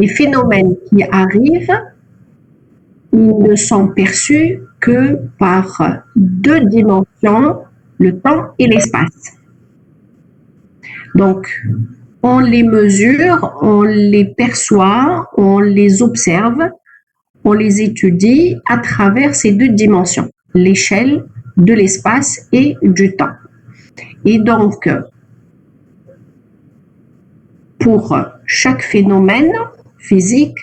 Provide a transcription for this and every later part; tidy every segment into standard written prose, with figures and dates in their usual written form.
Les phénomènes qui arrivent, ils ne sont perçus que par deux dimensions, le temps et l'espace. Donc, on les mesure, on les perçoit, on les observe, on les étudie à travers ces deux dimensions, l'échelle de l'espace et du temps. Et donc, pour chaque phénomène physique,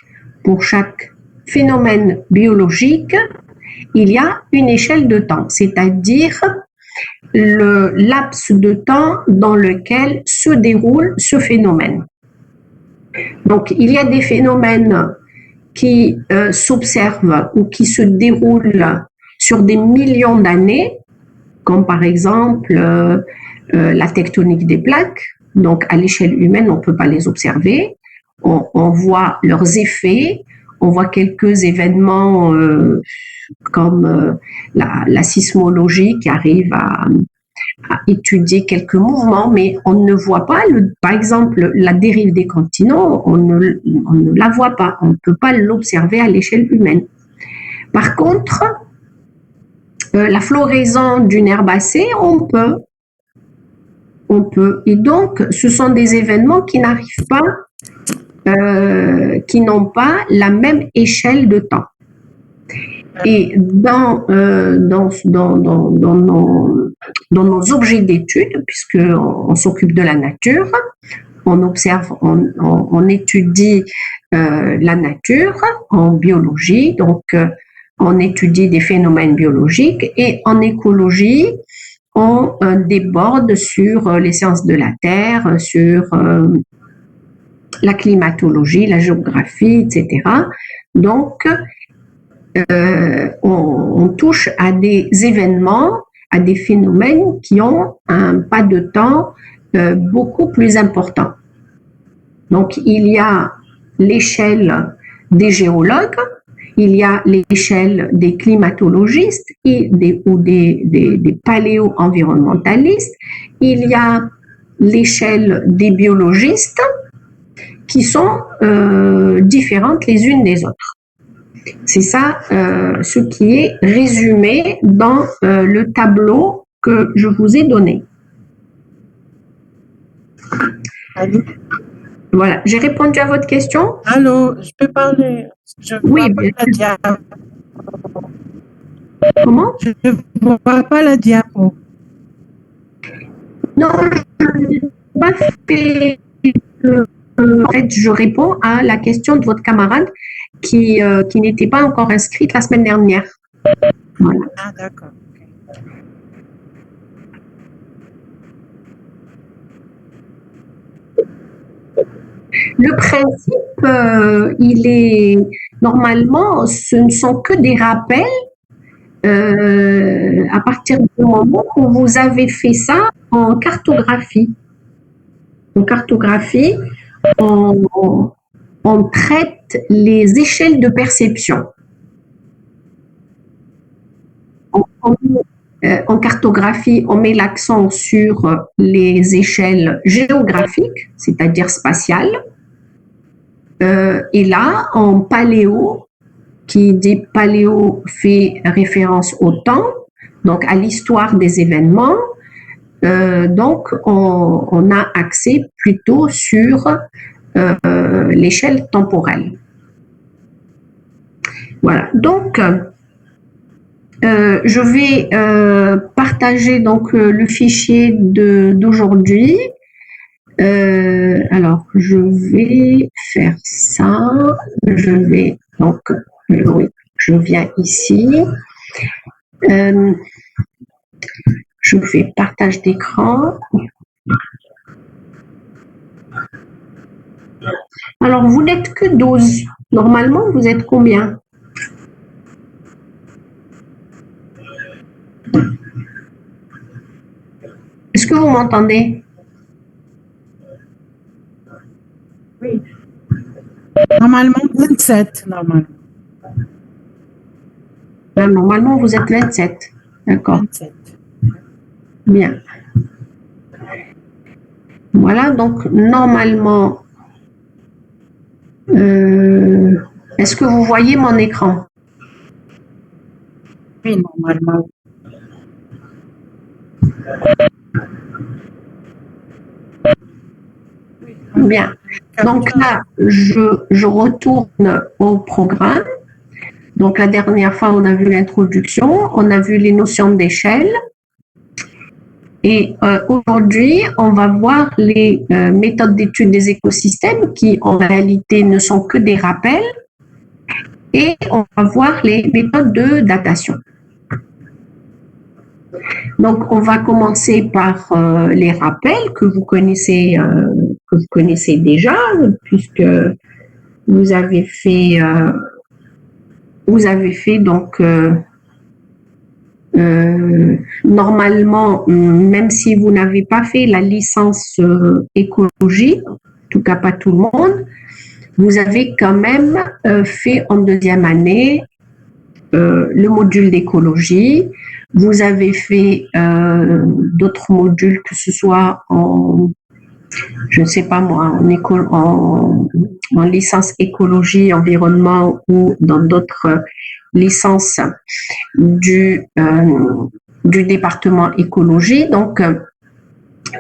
pour chaque phénomène biologique, il y a une échelle de temps, c'est-à-dire le laps de temps dans lequel se déroule ce phénomène. Donc, il y a des phénomènes qui s'observent ou qui se déroulent sur des millions d'années, comme par exemple la tectonique des plaques. Donc, à l'échelle humaine, on ne peut pas les observer. On voit leurs effets, on voit quelques événements comme la sismologie qui arrive à étudier quelques mouvements, mais on ne voit pas, par exemple, la dérive des continents, on ne la voit pas, on ne peut pas l'observer à l'échelle humaine. Par contre, la floraison d'une herbacée, on peut. Et donc, ce sont des événements qui n'arrivent pas, qui n'ont pas la même échelle de temps. Et dans nos objets d'étude, puisqu'on s'occupe de la nature, on observe, on étudie la nature en biologie, donc on étudie des phénomènes biologiques, et en écologie, on déborde sur les sciences de la Terre, sur la climatologie, la géographie, etc. Donc, on touche à des événements, à des phénomènes qui ont un pas de temps beaucoup plus important. Donc, il y a l'échelle des géologues, il y a l'échelle des climatologistes ou des paléo-environnementalistes, il y a l'échelle des biologistes qui sont différentes les unes des autres. C'est ça ce qui est résumé dans le tableau que je vous ai donné. Allô? Voilà, j'ai répondu à votre question. Allô, je peux parler? Oui, bien sûr. Comment? Je ne vois pas la diapo. Non, je n'ai pas fait. En fait, je réponds à la question de votre camarade qui n'était pas encore inscrite la semaine dernière. Voilà. Ah, d'accord. Le principe, il est normalement, ce ne sont que des rappels à partir du moment où vous avez fait ça en cartographie. En cartographie, on traite les échelles de perception. En cartographie, on met l'accent sur les échelles géographiques, c'est-à-dire spatiales. Et là, en paléo, qui dit paléo fait référence au temps, donc à l'histoire des événements, donc on a accès plutôt sur l'échelle temporelle. Voilà, donc je vais partager donc le fichier d'aujourd'hui. Alors, je vais faire ça. Je vais donc, oui, je viens ici. Je fais partage d'écran. Alors, vous n'êtes que 12. Normalement, vous êtes combien? Est-ce que vous m'entendez? Oui. Normalement, 27, normalement. Normalement, vous êtes 27. D'accord. 27. Bien. Voilà, donc normalement, Est-ce que vous voyez mon écran? Oui, normalement. Bien. Donc là, je retourne au programme. Donc la dernière fois, on a vu l'introduction, on a vu les notions d'échelle. Et aujourd'hui, on va voir les méthodes d'étude des écosystèmes qui, en réalité, ne sont que des rappels. Et on va voir les méthodes de datation. Donc, on va commencer par les rappels que vous connaissez déjà, puisque vous avez fait donc normalement, même si vous n'avez pas fait la licence écologie, en tout cas pas tout le monde, vous avez quand même fait en deuxième année le module d'écologie. Vous avez fait d'autres modules, que ce soit en, je ne sais pas moi, en licence écologie, environnement ou dans d'autres licences du département écologie. Donc,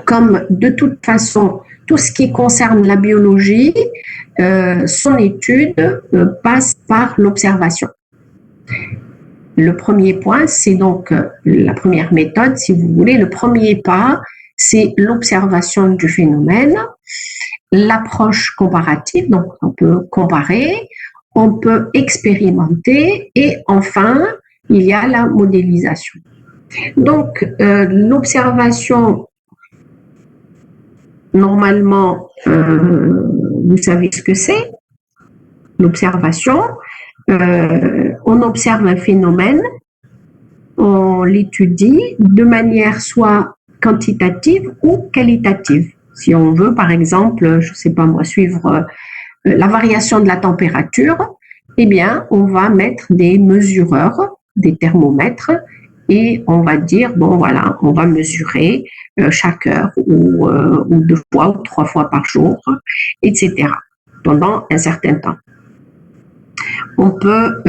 comme de toute façon, tout ce qui concerne la biologie, son étude passe par l'observation. Le premier point, c'est donc la première méthode, si vous voulez. Le premier pas, c'est l'observation du phénomène, l'approche comparative, donc on peut comparer, on peut expérimenter et enfin, il y a la modélisation. Donc, l'observation, normalement, vous savez ce que c'est, l'observation. On observe un phénomène, on l'étudie de manière soit quantitative ou qualitative. Si on veut, par exemple, je ne sais pas moi, suivre la variation de la température, eh bien, on va mettre des mesureurs, des thermomètres, et on va dire, bon voilà, on va mesurer chaque heure ou 2 fois ou 3 fois par jour, etc., pendant un certain temps. On peut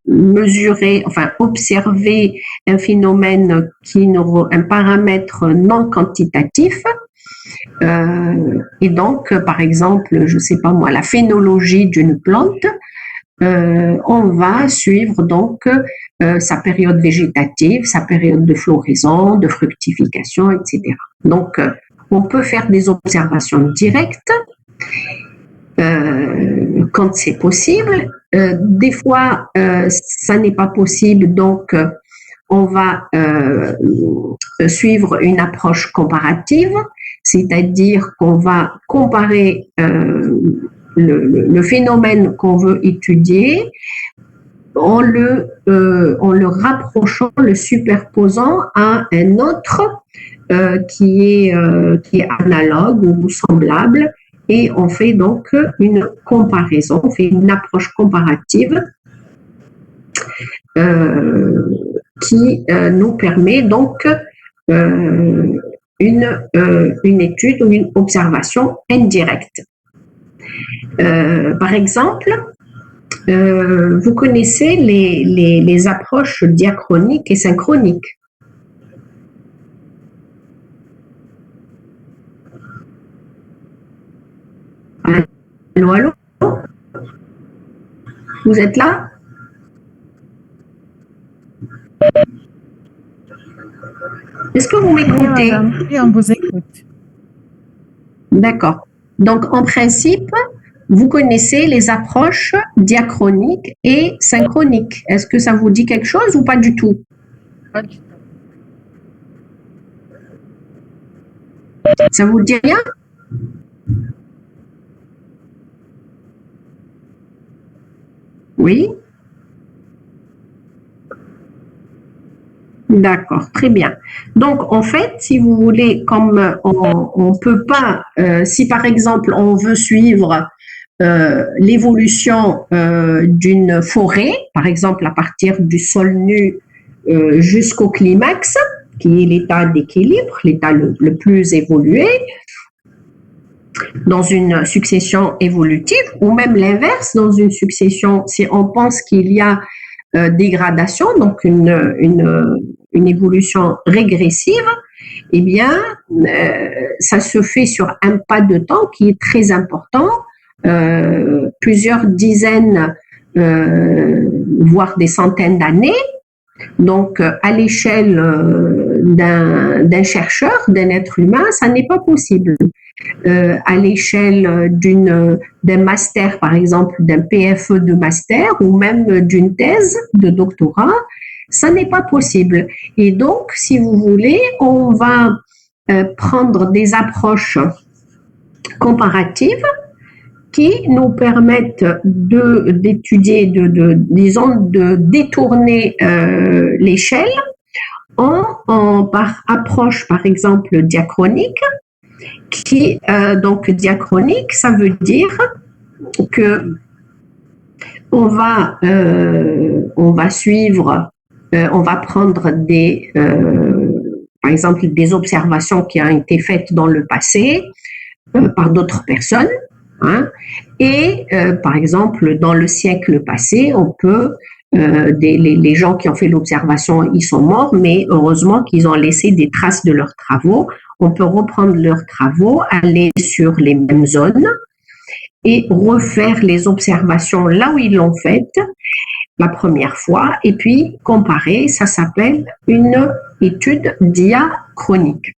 mesurer, enfin observer un phénomène un paramètre non quantitatif. Et donc, par exemple, je ne sais pas moi, la phénologie d'une plante, on va suivre donc sa période végétative, sa période de floraison, de fructification, etc. Donc, on peut faire des observations directes quand c'est possible. Des fois, ça n'est pas possible, donc on va suivre une approche comparative, c'est-à-dire qu'on va comparer le phénomène qu'on veut étudier en le rapprochant, le superposant à un autre qui est analogue ou semblable, et on fait donc une comparaison, on fait une approche comparative qui nous permet donc une étude ou une observation indirecte. Par exemple, vous connaissez les approches diachroniques et synchroniques. Allô, allô? Vous êtes là? Est-ce que vous m'écoutez? Oui, on vous écoute. D'accord. Donc, en principe, vous connaissez les approches diachroniques et synchroniques. Est-ce que ça vous dit quelque chose ou pas du tout? Pas du tout. Ça vous dit rien? Oui? D'accord, très bien. Donc, en fait, si vous voulez, comme on ne peut pas, si par exemple on veut suivre l'évolution d'une forêt, par exemple à partir du sol nu jusqu'au climax, qui est l'état d'équilibre, l'état le plus évolué, dans une succession évolutive, ou même l'inverse, dans une succession, si on pense qu'il y a dégradation, donc une évolution régressive, eh bien, ça se fait sur un pas de temps qui est très important, plusieurs dizaines, voire des centaines d'années. Donc, à l'échelle d'un chercheur, d'un être humain, ça n'est pas possible. À l'échelle d'un master, par exemple, d'un PFE de master ou même d'une thèse de doctorat, ça n'est pas possible. Et donc, si vous voulez, on va prendre des approches comparatives qui nous permettent d'étudier, disons, de détourner l'échelle par approche, par exemple, diachronique, qui, donc, diachronique, ça veut dire que on va suivre, on va prendre par exemple, des observations qui ont été faites dans le passé par d'autres personnes. Hein, et par exemple, dans le siècle passé, on peut les gens qui ont fait l'observation, ils sont morts, mais heureusement qu'ils ont laissé des traces de leurs travaux. On peut reprendre leurs travaux, aller sur les mêmes zones et refaire les observations là où ils l'ont faites la première fois, et puis comparer. Ça s'appelle une étude diachronique.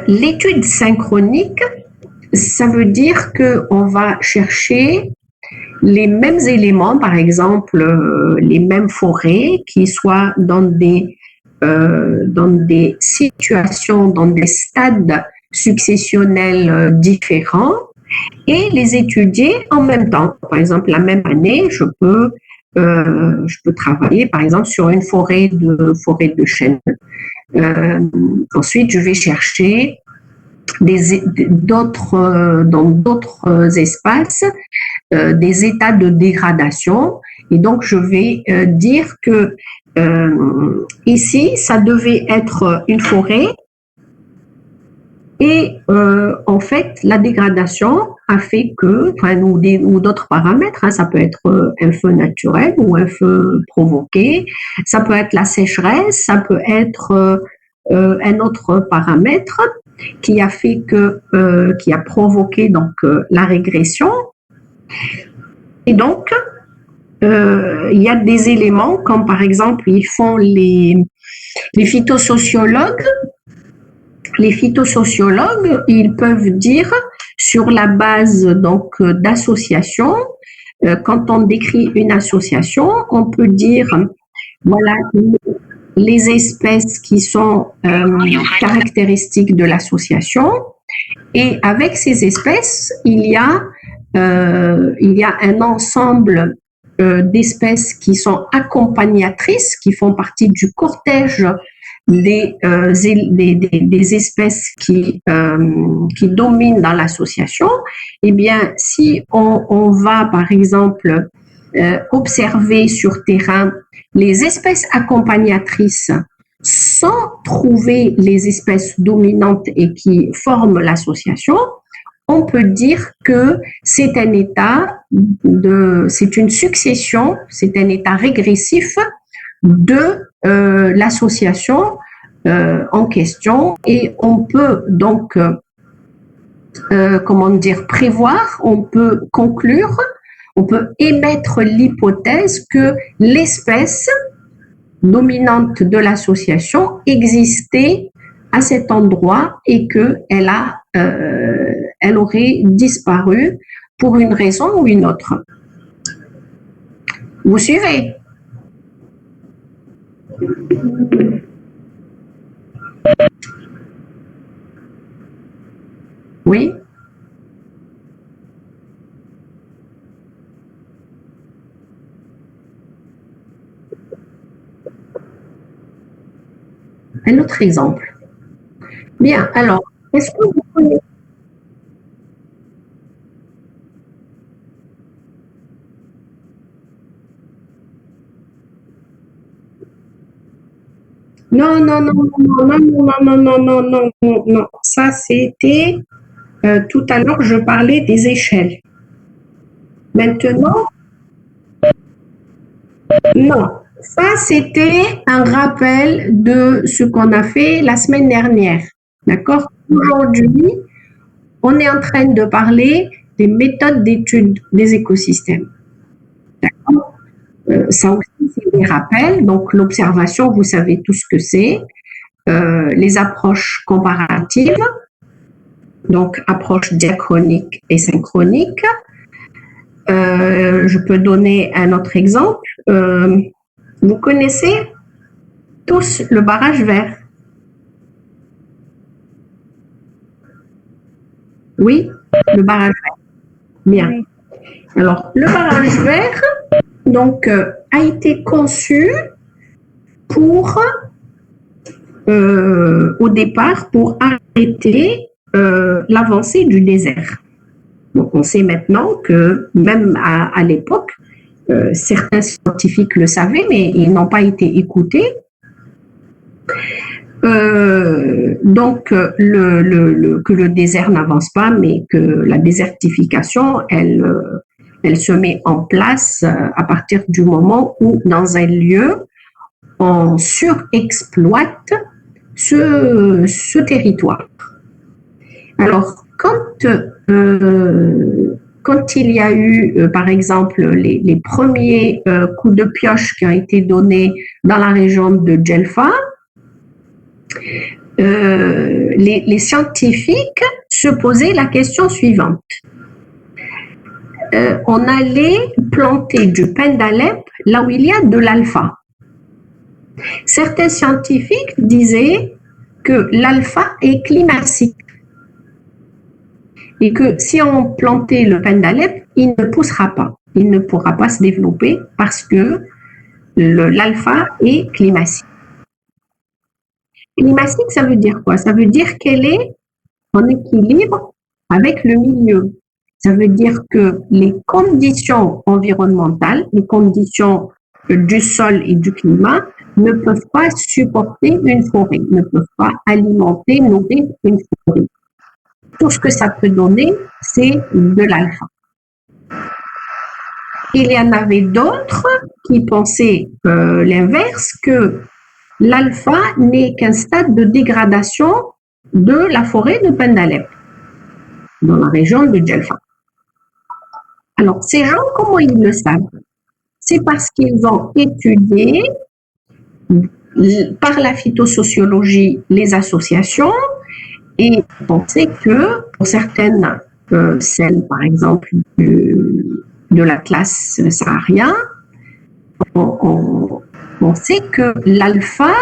L'étude synchronique, ça veut dire qu'on va chercher les mêmes éléments, par exemple les mêmes forêts, qui soient dans des situations, dans des stades successionnels différents, et les étudier en même temps. Par exemple, la même année, je peux travailler, par exemple, sur une forêt de chênes. Ensuite, je vais chercher dans d'autres espaces des états de dégradation. Et donc, je vais dire que ici, ça devait être une forêt. Et en fait, la dégradation a fait que, ou d'autres paramètres, hein, ça peut être un feu naturel ou un feu provoqué, ça peut être la sécheresse, ça peut être un autre paramètre qui a fait qui a provoqué donc la régression. Et donc, il y a des éléments comme par exemple, ils font les phytosociologues. Les phytosociologues, ils peuvent dire sur la base donc d'associations, quand on décrit une association, on peut dire voilà les espèces qui sont caractéristiques de l'association, et avec ces espèces, il y a un ensemble d'espèces qui sont accompagnatrices, qui font partie du cortège des espèces qui dominent dans l'association. Eh bien, si on va, par exemple, observer sur terrain les espèces accompagnatrices sans trouver les espèces dominantes et qui forment l'association, on peut dire que c'est un état c'est une succession, c'est un état régressif de l'association en question, et on peut donc prévoir, on peut conclure, on peut émettre l'hypothèse que l'espèce dominante de l'association existait à cet endroit et qu'elle elle aurait disparu pour une raison ou une autre. Vous suivez? Oui? Un autre exemple. Bien, alors, est-ce que vous connaissez? Non, non, non, non, non, non, non, non, non, non, non, non. Ça, c'était tout à l'heure, je parlais des échelles. Maintenant, non. Ça, c'était un rappel de ce qu'on a fait la semaine dernière. D'accord? Aujourd'hui, on est en train de parler des méthodes d'étude des écosystèmes. D'accord? Ça aussi, c'est des rappels. Donc, l'observation, vous savez tout ce que c'est. Les approches comparatives, donc approche diachronique et synchronique. Je peux donner un autre exemple. Vous connaissez tous le barrage vert? Oui, le barrage vert. Bien. Oui. Alors, le barrage vert, donc, a été conçu pour, au départ, pour arrêter l'avancée du désert. Donc, on sait maintenant que même à l'époque, certains scientifiques le savaient, mais ils n'ont pas été écoutés. Donc, que le désert n'avance pas, mais que la désertification, elle se met en place à partir du moment où, dans un lieu, on surexploite ce territoire. Alors, quand il y a eu, par exemple, les premiers coups de pioche qui ont été donnés dans la région de Djelfa, les scientifiques se posaient la question suivante. On allait planter du pin d'Alep là où il y a de l'alpha. Certains scientifiques disaient que l'alpha est climatique et que si on plantait le pin d'Alep, il ne poussera pas, il ne pourra pas se développer parce que l'alpha est climatique. Climatique, ça veut dire quoi? Ça veut dire qu'elle est en équilibre avec le milieu. Ça veut dire que les conditions environnementales, les conditions du sol et du climat ne peuvent pas supporter une forêt, ne peuvent pas alimenter, nourrir une forêt. Tout ce que ça peut donner, c'est de l'alpha. Il y en avait d'autres qui pensaient l'inverse, que l'alpha n'est qu'un stade de dégradation de la forêt de pin d'Alep, dans la région de Djelfa. Alors, ces gens, comment ils le savent? C'est parce qu'ils ont étudié par la phytosociologie les associations et pensaient que pour certaines, celles par exemple de la classe saharien, on sait que l'alpha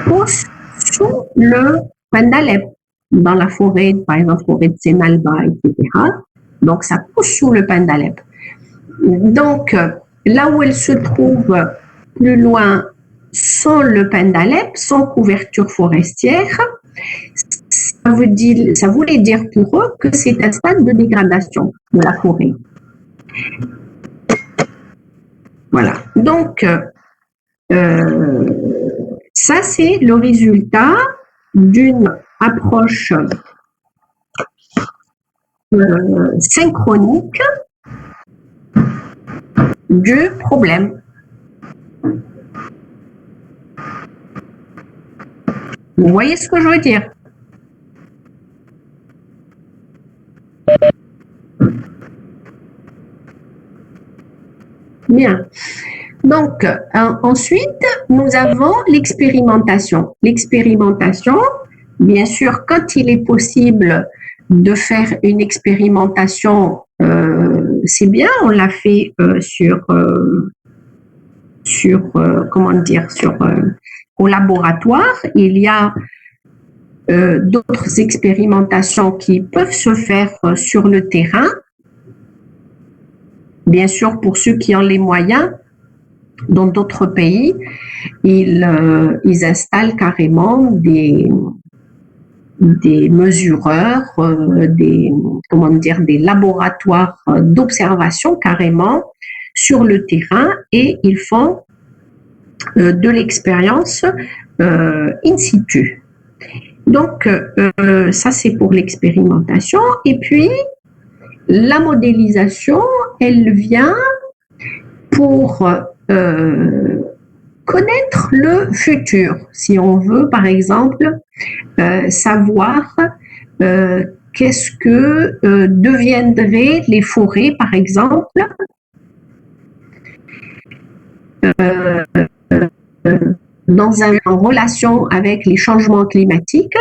pousse sous le pin d'Alep, dans la forêt, par exemple, forêt de Senalba, etc. Donc, ça pousse sous le pin d'Alep. Donc, là où elle se trouve plus loin, sans le pin d'Alep, sans couverture forestière, ça voulait dire pour eux que c'est un stade de dégradation de la forêt. Voilà. Donc, ça, c'est le résultat d'une approche synchronique du problème. Vous voyez ce que je veux dire? Bien. Donc, ensuite, nous avons l'expérimentation. L'expérimentation, bien sûr, quand il est possible de faire une expérimentation, c'est bien, on l'a fait au laboratoire. Il y a d'autres expérimentations qui peuvent se faire sur le terrain. Bien sûr, pour ceux qui ont les moyens, dans d'autres pays, ils installent carrément des mesureurs, des laboratoires d'observation carrément sur le terrain, et ils font de l'expérience in situ. Donc, ça c'est pour l'expérimentation. Et puis, la modélisation, elle vient pour connaître le futur. Si on veut, par exemple, savoir qu'est-ce que deviendraient les forêts, par exemple, en relation avec les changements climatiques,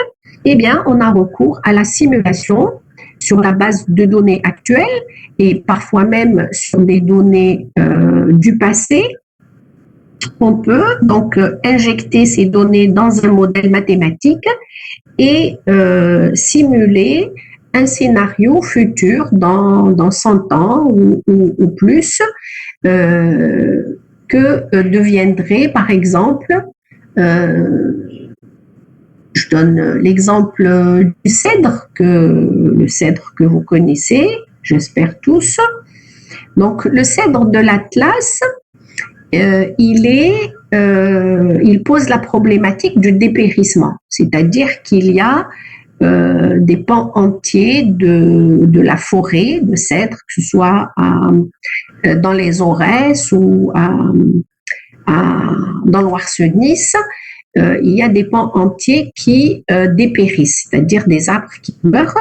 eh bien, on a recours à la simulation sur la base de données actuelles et parfois même sur des données du passé. On peut donc injecter ces données dans un modèle mathématique et simuler un scénario futur dans 100 ans ou plus que deviendrait, par exemple, je donne l'exemple du cèdre, le cèdre que vous connaissez, j'espère tous. Donc, le cèdre de l'Atlas, il pose la problématique du dépérissement, c'est-à-dire qu'il y a des pans entiers de la forêt de cèdre, que ce soit dans les Aurès ou dans l'Ouarsenis, il y a des pans entiers qui dépérissent, c'est-à-dire des arbres qui meurent.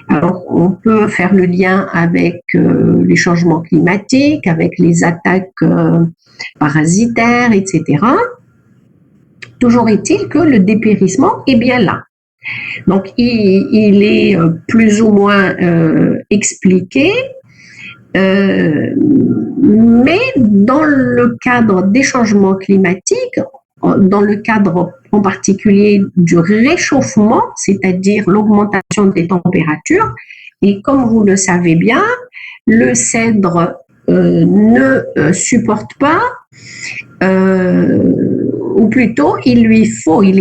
Alors, on peut faire le lien avec les changements climatiques, avec les attaques parasitaires, etc. Toujours est-il que le dépérissement est bien là. Donc, il est plus ou moins expliqué, mais dans le cadre des changements climatiques, dans le cadre en particulier du réchauffement, c'est-à-dire l'augmentation des températures, et comme vous le savez bien, le cèdre ne supporte pas, ou plutôt il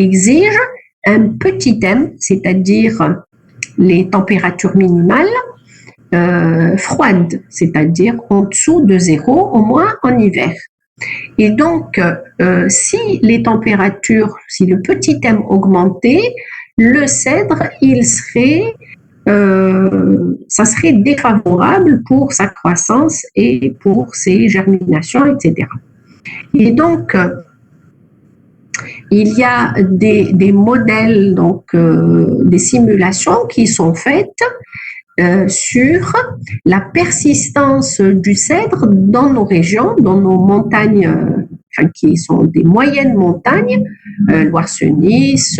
exige un petit M, c'est-à-dire les températures minimales froides, c'est-à-dire en dessous de 0, au moins en hiver. Et donc, si les températures, si le petit M augmentait, le cèdre, ça serait défavorable pour sa croissance et pour ses germinations, etc. Et donc, il y a des modèles, donc des simulations qui sont faites sur la persistance du cèdre dans nos régions, dans nos montagnes, qui sont des moyennes montagnes, Loire-Senis,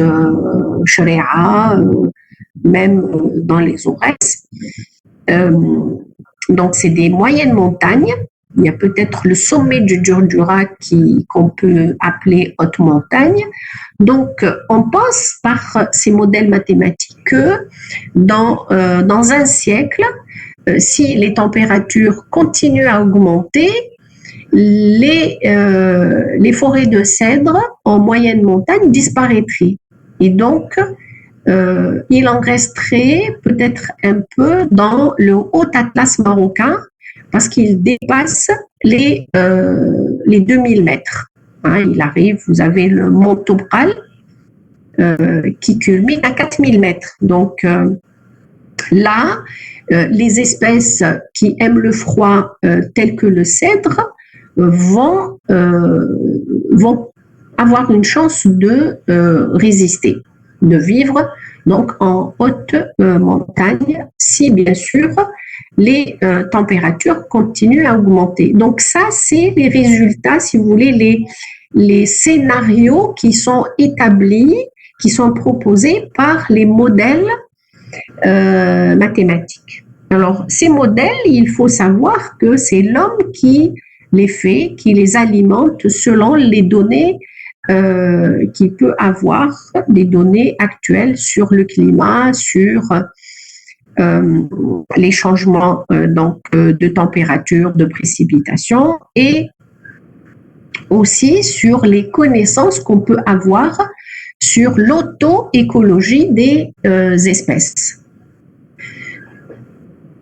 Chréa, même dans les Aurès. Donc, c'est des moyennes montagnes. Il y a peut-être le sommet du Durdura qu'on peut appeler haute montagne. Donc, on pense par ces modèles mathématiques que dans un siècle, si les températures continuent à augmenter, les forêts de cèdre en moyenne montagne disparaîtraient. Et donc, il en resterait peut-être un peu dans le haut Atlas marocain, parce qu'il dépasse les 2000 mètres. Hein, il arrive, vous avez le mont Tobral qui culmine à 4000 mètres. Donc là, les espèces qui aiment le froid, telles que le cèdre, vont avoir une chance de résister, de vivre donc en haute montagne, si bien sûr les températures continuent à augmenter. Donc ça, c'est les résultats, si vous voulez, les scénarios qui sont établis, qui sont proposés par les modèles mathématiques. Alors, ces modèles, il faut savoir que c'est l'homme qui les fait, qui les alimente selon les données qu'il peut avoir, des données actuelles sur le climat, sur les changements de température, de précipitation, et aussi sur les connaissances qu'on peut avoir sur l'auto-écologie des espèces.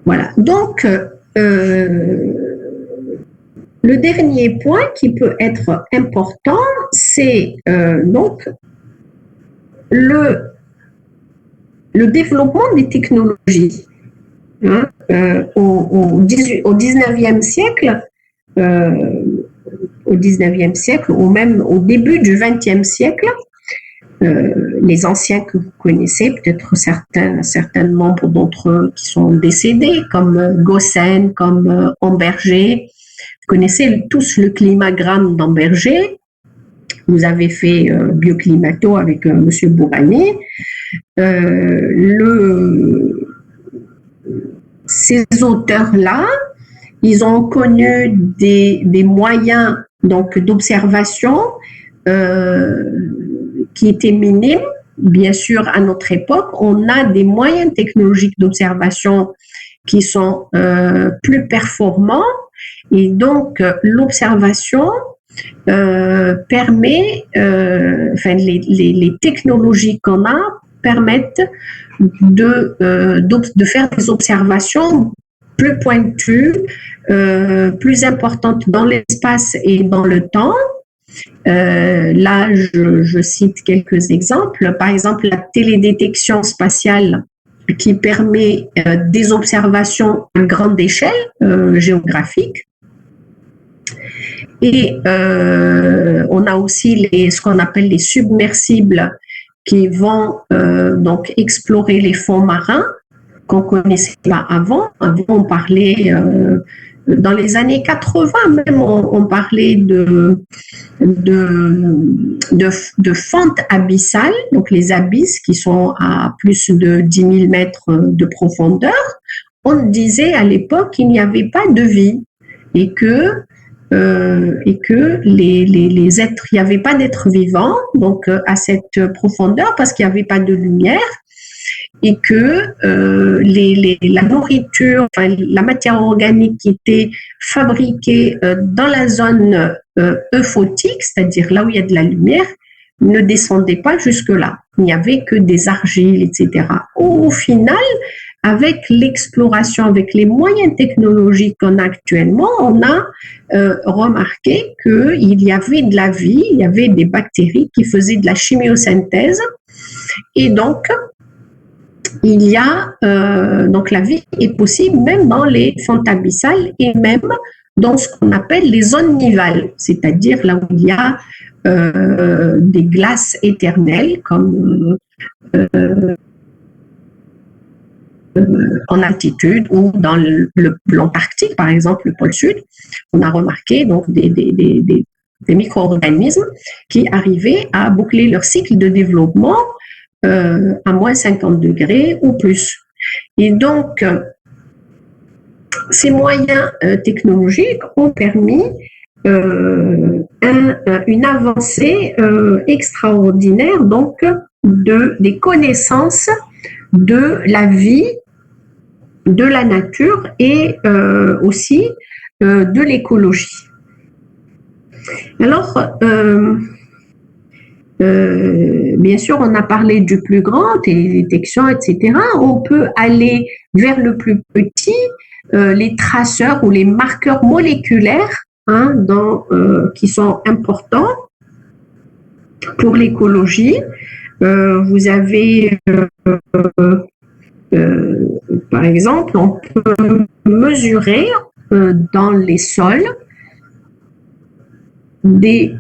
Voilà. Donc, Le dernier point qui peut être important, c'est donc le développement des technologies. Hein, au 19e siècle, ou même au début du 20e siècle, les anciens que vous connaissez, peut-être certains membres d'entre eux qui sont décédés, comme Gossen, comme Amberger. Vous connaissez tous le climagramme d'Amberger. Vous avez fait Bioclimato avec Monsieur Bourani. Ces auteurs-là, ils ont connu des moyens donc d'observation qui étaient minimes. Bien sûr, à notre époque, on a des moyens technologiques d'observation qui sont plus performants, et donc l'observation permet, les technologies qu'on a permettent de faire des observations plus pointues, plus importantes dans l'espace et dans le temps. Là, je cite quelques exemples. Par exemple, la télédétection spatiale qui permet des observations à grande échelle géographique. Et on a aussi ce qu'on appelle les submersibles qui vont donc explorer les fonds marins qu'on ne connaissait pas avant. Avant, on parlait, dans les années 80 même, on parlait de fentes abyssales, donc les abysses qui sont à plus de 10 000 mètres de profondeur. On disait à l'époque qu'il n'y avait pas de vie et que les êtres, il n'y avait pas d'êtres vivants donc à cette profondeur parce qu'il n'y avait pas de lumière, et que la nourriture, la matière organique qui était fabriquée dans la zone euphotique, c'est-à-dire là où il y a de la lumière, ne descendait pas jusque-là. Il n'y avait que des argiles, etc. Au final, avec l'exploration, avec les moyens technologiques qu'on a actuellement, on a remarqué qu'il y avait de la vie, il y avait des bactéries qui faisaient de la chimiosynthèse, et donc il y a donc la vie est possible même dans les fentes abyssales et même dans ce qu'on appelle les zones nivales, c'est-à-dire là où il y a des glaces éternelles comme en altitude ou dans l'Antarctique, par exemple, le pôle sud. On a remarqué donc des micro-organismes qui arrivaient à boucler leur cycle de développement à moins 50 degrés ou plus. Et donc, ces moyens technologiques ont permis une avancée extraordinaire donc des connaissances de la vie, de la nature et aussi de l'écologie. Alors, bien sûr, on a parlé du plus grand, télédétection, etc. On peut aller vers le plus petit, les traceurs ou les marqueurs moléculaires qui sont importants pour l'écologie. Vous avez, par exemple, on peut mesurer dans les sols des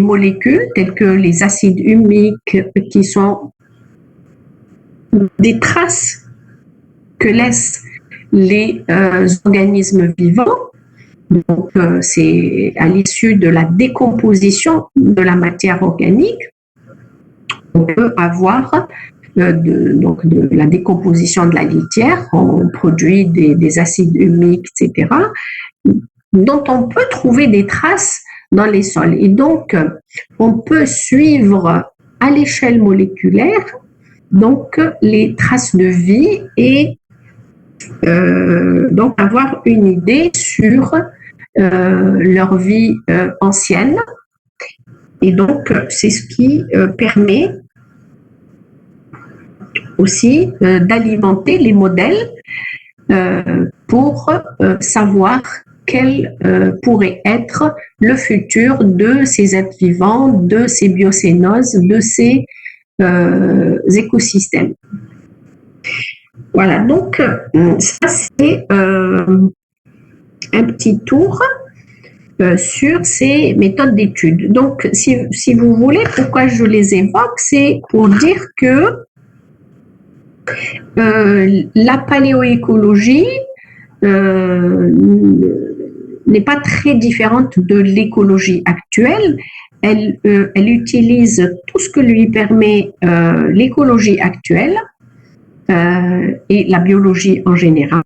molécules telles que les acides humiques qui sont des traces que laissent les organismes vivants. Donc, c'est à l'issue de la décomposition de la matière organique, on peut avoir de la décomposition de la litière, on produit des acides humiques, etc., dont on peut trouver des traces dans les sols. Et donc, on peut suivre à l'échelle moléculaire donc les traces de vie et donc avoir une idée sur leur vie ancienne. Et donc, c'est ce qui permet aussi d'alimenter les modèles pour savoir quel pourrait être le futur de ces êtres vivants, de ces biocénoses, de ces écosystèmes. Voilà, donc ça c'est un petit tour sur ces méthodes d'études. Donc, si vous voulez, pourquoi je les évoque, c'est pour dire que la paléoécologie n'est pas très différente de l'écologie actuelle. Elle utilise tout ce que lui permet l'écologie actuelle et la biologie en général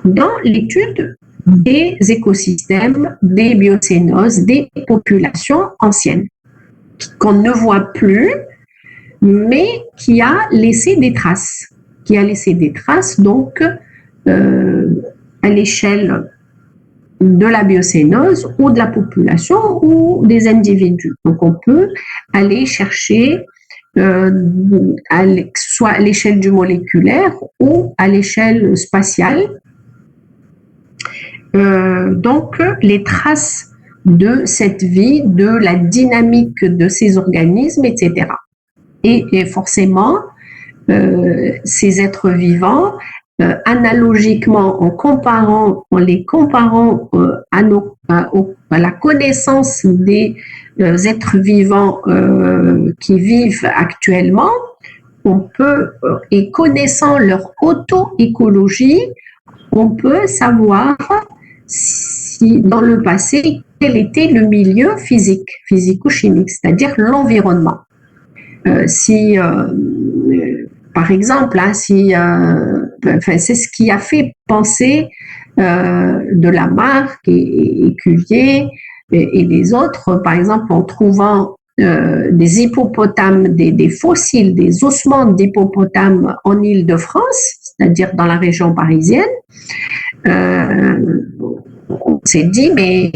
dans l'étude des écosystèmes, des biocénoses, des populations anciennes qu'on ne voit plus, mais qui a laissé des traces, donc à l'échelle de la biocénose ou de la population ou des individus. Donc on peut aller chercher soit à l'échelle du moléculaire ou à l'échelle spatiale. Donc les traces de cette vie, de la dynamique de ces organismes, etc. Et forcément, ces êtres vivants, analogiquement, en les comparant à la connaissance des êtres vivants qui vivent actuellement, on peut, et connaissant leur auto-écologie, on peut savoir si dans le passé, quel était le milieu physico-chimique, c'est-à-dire l'environnement. Par exemple, c'est ce qui a fait penser de Lamarck et Cuvier et les autres, par exemple, en trouvant des hippopotames, des fossiles, des ossements d'hippopotames en Île-de-France, c'est-à-dire dans la région parisienne. On s'est dit, mais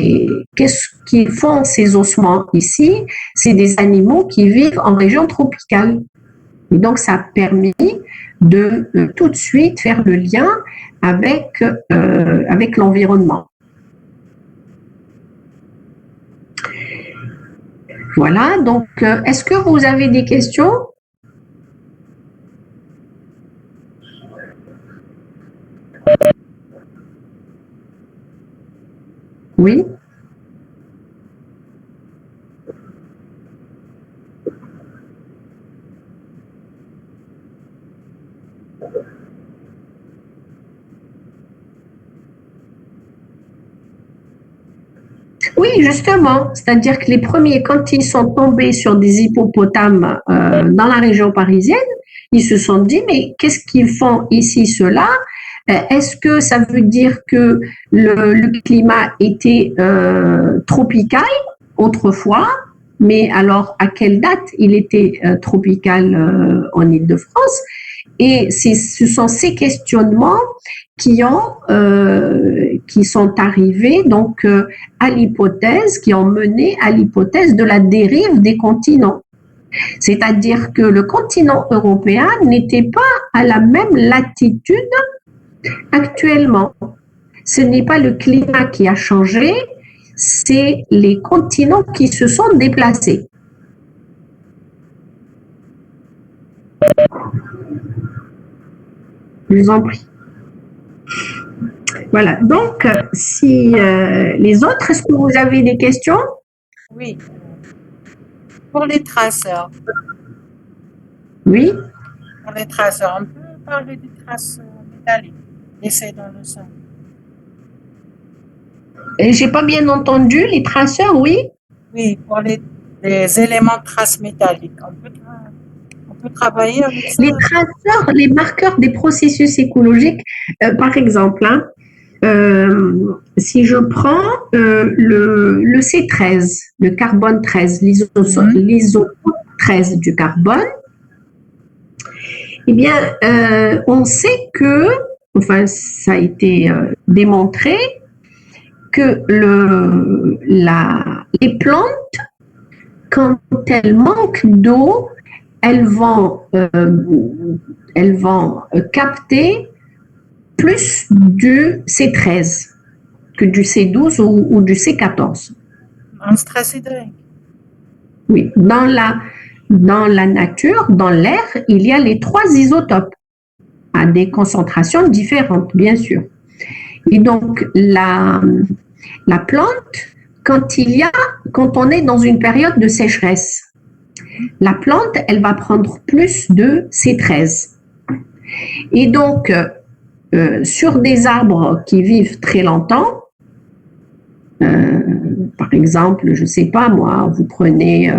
qu'est-ce qu'ils font ces ossements ici? C'est des animaux qui vivent en région tropicale. Et donc, ça a permis de tout de suite faire le lien avec l'environnement. Voilà, donc, est-ce que vous avez des questions? Oui. Oui, justement, c'est-à-dire que les premiers, quand ils sont tombés sur des hippopotames dans la région parisienne, ils se sont dit, mais qu'est-ce qu'ils font ici, ceux-là? Est-ce que ça veut dire que le climat était tropical autrefois? Mais alors, à quelle date il était tropical en Île-de-France? Et ce sont ces questionnements qui sont arrivés donc qui ont mené à l'hypothèse de la dérive des continents. C'est-à-dire que le continent européen n'était pas à la même latitude actuellement. Ce n'est pas le climat qui a changé, c'est les continents qui se sont déplacés. Je vous en prie. Voilà, donc, si les autres, est-ce que vous avez des questions? Oui. Pour les traceurs. Oui. Pour les traceurs, on peut parler des traces métalliques laissées dans le sol. J'ai pas bien entendu, les traceurs, oui? Oui, pour les éléments de traces métalliques. On peut travailler avec ça. Les traceurs, les marqueurs des processus écologiques, par exemple, si je prends le C13, le carbone 13, l'isotope 13 du carbone, eh bien, on sait que, enfin, ça a été démontré, que les plantes, quand elles manquent d'eau, elles vont capter plus du C13. que du C12 ou du C14. En stress hydrique. Oui, dans la nature, dans l'air, il y a les 3 isotopes à des concentrations différentes, bien sûr. Et donc, la plante, quand on est dans une période de sécheresse, la plante, elle va prendre plus de C13. Et donc, sur des arbres qui vivent très longtemps, par exemple, je ne sais pas moi, vous prenez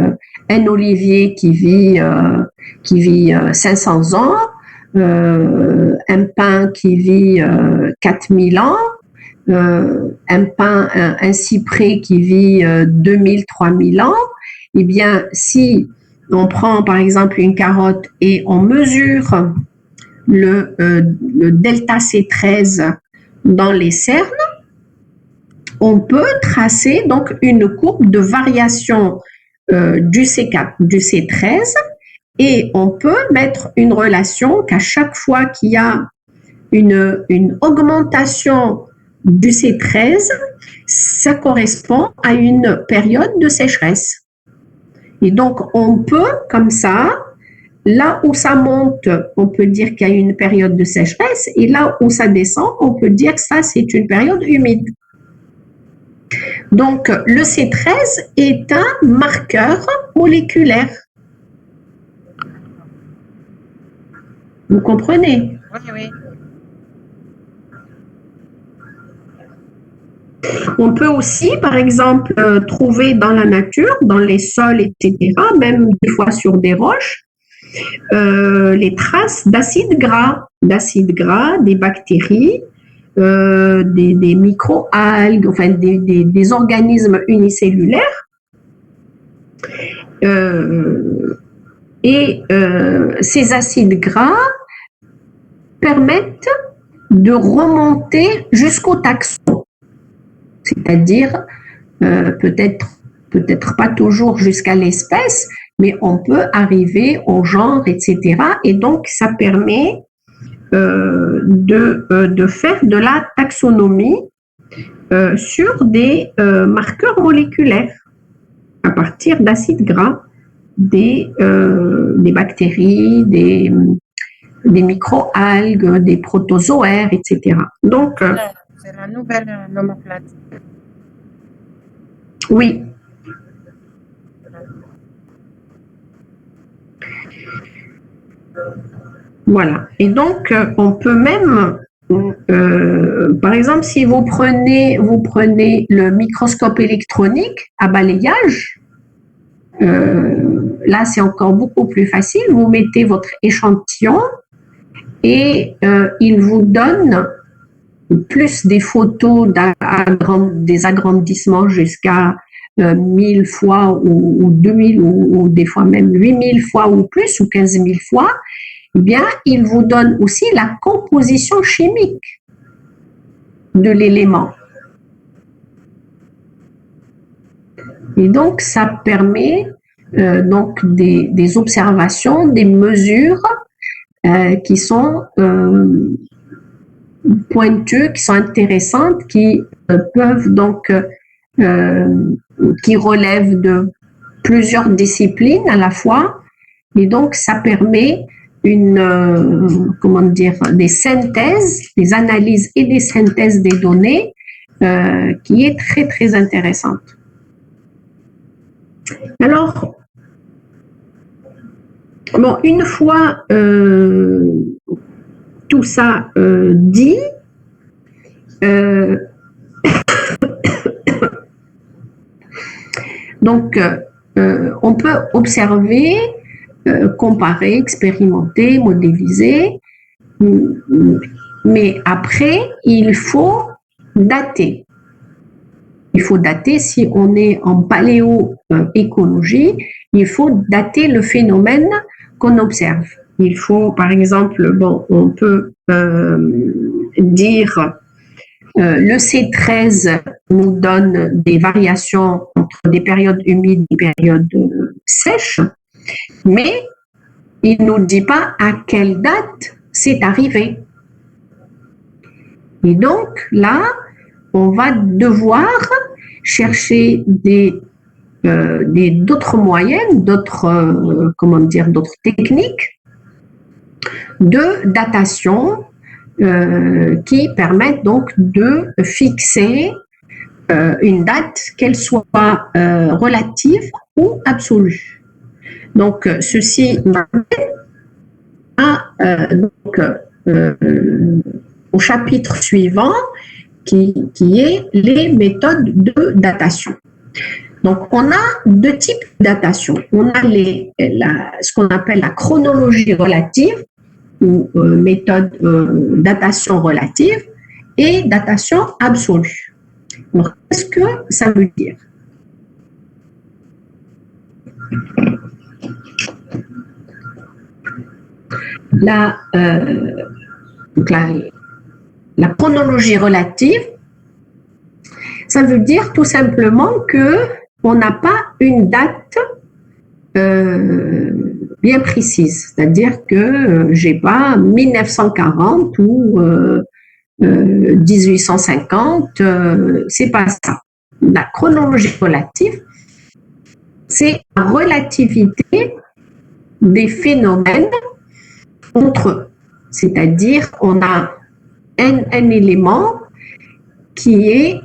un olivier qui vit 500 ans, un pin qui vit 4000 ans, un cyprès qui vit 2000, 3000 ans. Eh bien, si on prend par exemple une carotte et on mesure le delta C13 dans les cernes, on peut tracer donc une courbe de variation du C13 et on peut mettre une relation qu'à chaque fois qu'il y a une augmentation du C13, ça correspond à une période de sécheresse. Et donc, on peut, comme ça, là où ça monte, on peut dire qu'il y a une période de sécheresse, et là où ça descend, on peut dire que ça, c'est une période humide. Donc, le C13 est un marqueur moléculaire. Vous comprenez? Oui, oui. On peut aussi, par exemple, trouver dans la nature, dans les sols, etc., même des fois sur des roches, les traces d'acides gras, des bactéries, des micro-algues, enfin des organismes unicellulaires. Ces acides gras permettent de remonter jusqu'au taxon, c'est-à-dire peut-être pas toujours jusqu'à l'espèce, mais on peut arriver au genre, etc. Et donc, ça permet de faire de la taxonomie sur des marqueurs moléculaires à partir d'acides gras, des bactéries, des micro-algues, des protozoaires, etc. Donc, c'est la nouvelle nomenclature. Oui. Voilà. Et donc, on peut même, par exemple, si vous prenez le microscope électronique à balayage, là, c'est encore beaucoup plus facile. Vous mettez votre échantillon et il vous donne plus des photos des agrandissements jusqu'à 1000 fois ou 2000 ou des fois même 8000 fois ou plus ou 15 000 fois, eh bien, il vous donne aussi la composition chimique de l'élément. Et donc, ça permet donc des observations, des mesures qui sont pointues, qui sont intéressantes, qui peuvent donc qui relèvent de plusieurs disciplines à la fois, et donc ça permet des synthèses, des analyses et des synthèses des données qui est très très intéressante. Alors, bon, une fois tout ça dit, donc on peut observer, comparer, expérimenter, modéliser, mais après il faut dater. Il faut dater, si on est en paléoécologie, il faut dater le phénomène qu'on observe. Il faut, par exemple, on peut dire le C13 nous donne des variations entre des périodes humides et des périodes sèches, mais il ne nous dit pas à quelle date c'est arrivé. Et donc là, on va devoir chercher d'autres moyens, d'autres techniques de datation qui permettent donc de fixer une date, qu'elle soit relative ou absolue. Donc, ceci m'amène au chapitre suivant qui est les méthodes de datation. Donc, on a deux types de datation. On a ce qu'on appelle la chronologie relative ou méthode datation relative et datation absolue. Alors, qu'est-ce que ça veut dire? La chronologie relative, ça veut dire tout simplement qu'on n'a pas une date bien précise. C'est-à-dire que j'ai pas 1940 ou 1850, c'est pas ça. La chronologie relative, c'est la relativité des phénomènes entre eux. C'est-à-dire on a un élément qui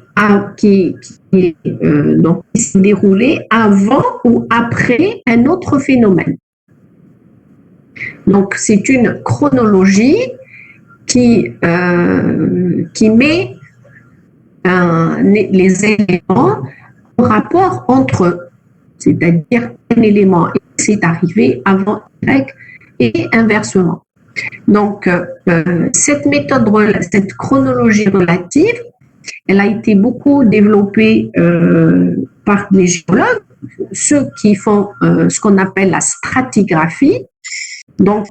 s'est déroulé avant ou après un autre phénomène. Donc c'est une chronologie qui met les éléments en rapport entre eux. C'est-à-dire un élément X est arrivé avant Y et inversement. Donc, cette chronologie relative, elle a été beaucoup développée par les géologues, ceux qui font ce qu'on appelle la stratigraphie. Donc,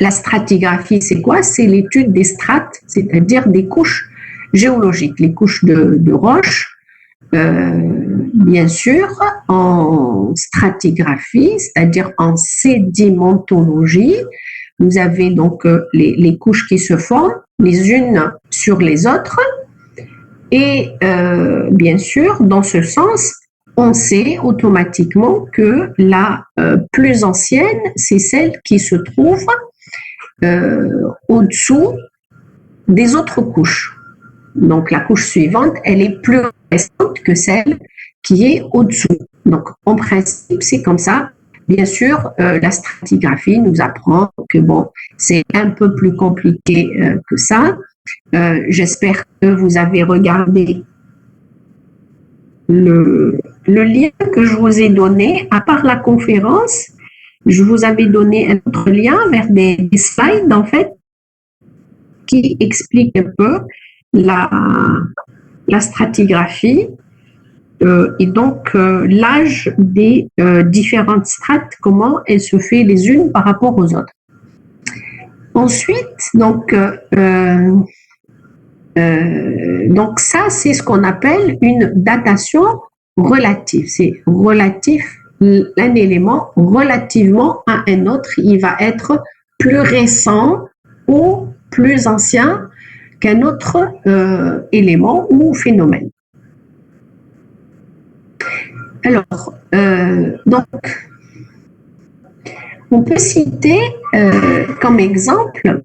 la stratigraphie, c'est quoi? C'est l'étude des strates, c'est-à-dire des couches géologiques, les couches de roches. Bien sûr, en stratigraphie, c'est-à-dire en sédimentologie, vous avez donc les couches qui se forment les unes sur les autres. Et bien sûr, dans ce sens, on sait automatiquement que la plus ancienne, c'est celle qui se trouve au-dessous des autres couches. Donc, la couche suivante, elle est plus récente que celle qui est au-dessous. Donc, en principe, c'est comme ça. Bien sûr, la stratigraphie nous apprend que bon, c'est un peu plus compliqué que ça. J'espère que vous avez regardé le lien que je vous ai donné. À part la conférence, je vous avais donné un autre lien vers des slides, en fait, qui expliquent un peu la stratigraphie et donc l'âge des différentes strates, comment elles se fait les unes par rapport aux autres. Ensuite, donc ça, c'est ce qu'on appelle une datation relative. C'est relatif, un élément relativement à un autre, il va être plus récent ou plus ancien qu'un autre élément ou phénomène. Alors, donc, on peut citer comme exemple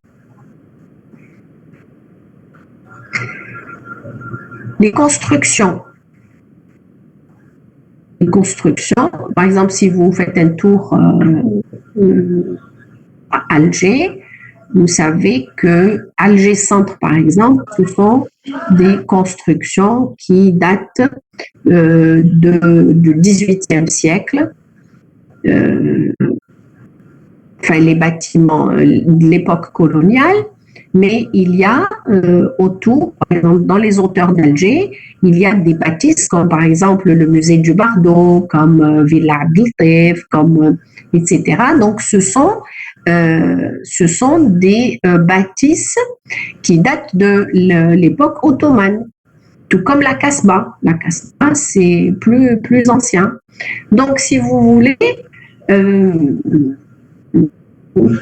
les constructions. Les constructions, par exemple, si vous faites un tour à Alger, vous savez que Alger Centre, par exemple, ce sont des constructions qui datent du XVIIIe siècle. Enfin, les bâtiments de l'époque coloniale, mais il y a autour, par exemple, dans les hauteurs d'Alger, il y a des bâtisses comme par exemple le musée du Bardo, comme Villa Abdeltef, comme etc. Donc, ce sont des bâtisses qui datent de l'époque ottomane, tout comme la Casbah. La Casbah, c'est plus ancien. Donc, si vous voulez,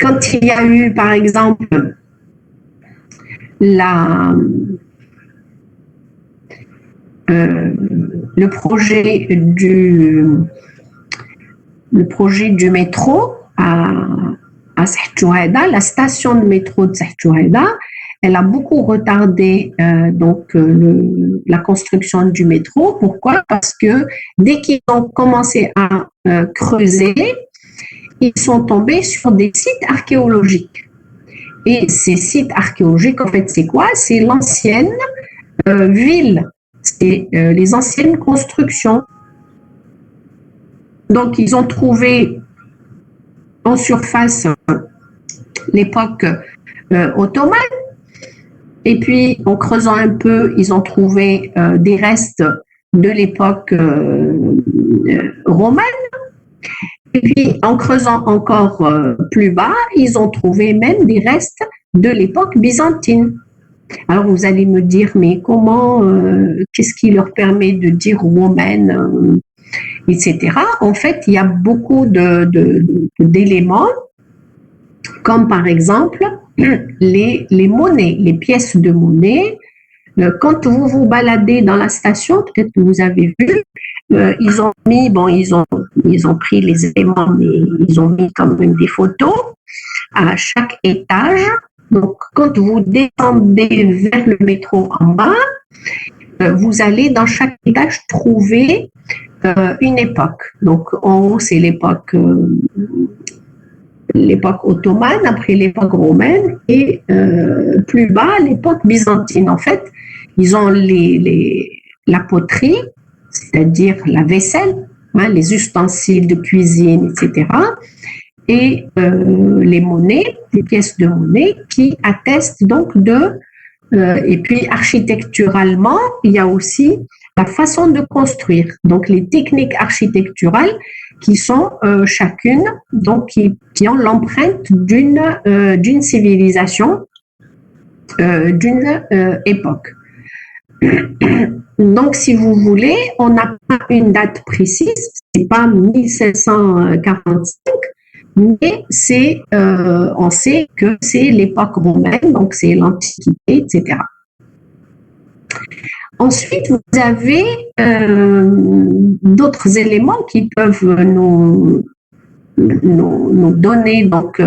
quand il y a eu, par exemple, le projet du métro à Sahjouhada, la station de métro de Sahjouhada, elle a beaucoup retardé la construction du métro. Pourquoi? Parce que dès qu'ils ont commencé à creuser, ils sont tombés sur des sites archéologiques. Et ces sites archéologiques, en fait, c'est quoi? C'est l'ancienne ville, c'est les anciennes constructions. Donc, ils ont trouvé en surface l'époque ottomane. Et puis, en creusant un peu, ils ont trouvé des restes de l'époque romaine. Et puis, en creusant encore plus bas, ils ont trouvé même des restes de l'époque byzantine. Alors, vous allez me dire, mais comment, qu'est-ce qui leur permet de dire romaine, etc. En fait, il y a beaucoup d'éléments, comme par exemple les monnaies, les pièces de monnaie. Quand vous vous baladez dans la station, peut-être que vous avez vu, ils ont pris les éléments, mais ils ont mis quand même des photos à chaque étage. Donc, quand vous descendez vers le métro en bas, vous allez dans chaque étage trouver une époque. Donc, en haut, c'est l'époque ottomane, après l'époque romaine, et plus bas, l'époque byzantine. En fait, ils ont la poterie, c'est-à-dire la vaisselle, les ustensiles de cuisine, etc., et les monnaies, les pièces de monnaie qui attestent donc et puis architecturalement, il y a aussi la façon de construire, donc les techniques architecturales qui sont chacune, donc qui ont l'empreinte d'une civilisation, d'une époque. Donc, si vous voulez, on n'a pas une date précise, c'est pas 1745, mais on sait que c'est l'époque romaine, donc c'est l'Antiquité, etc. Ensuite, vous avez d'autres éléments qui peuvent nous donner donc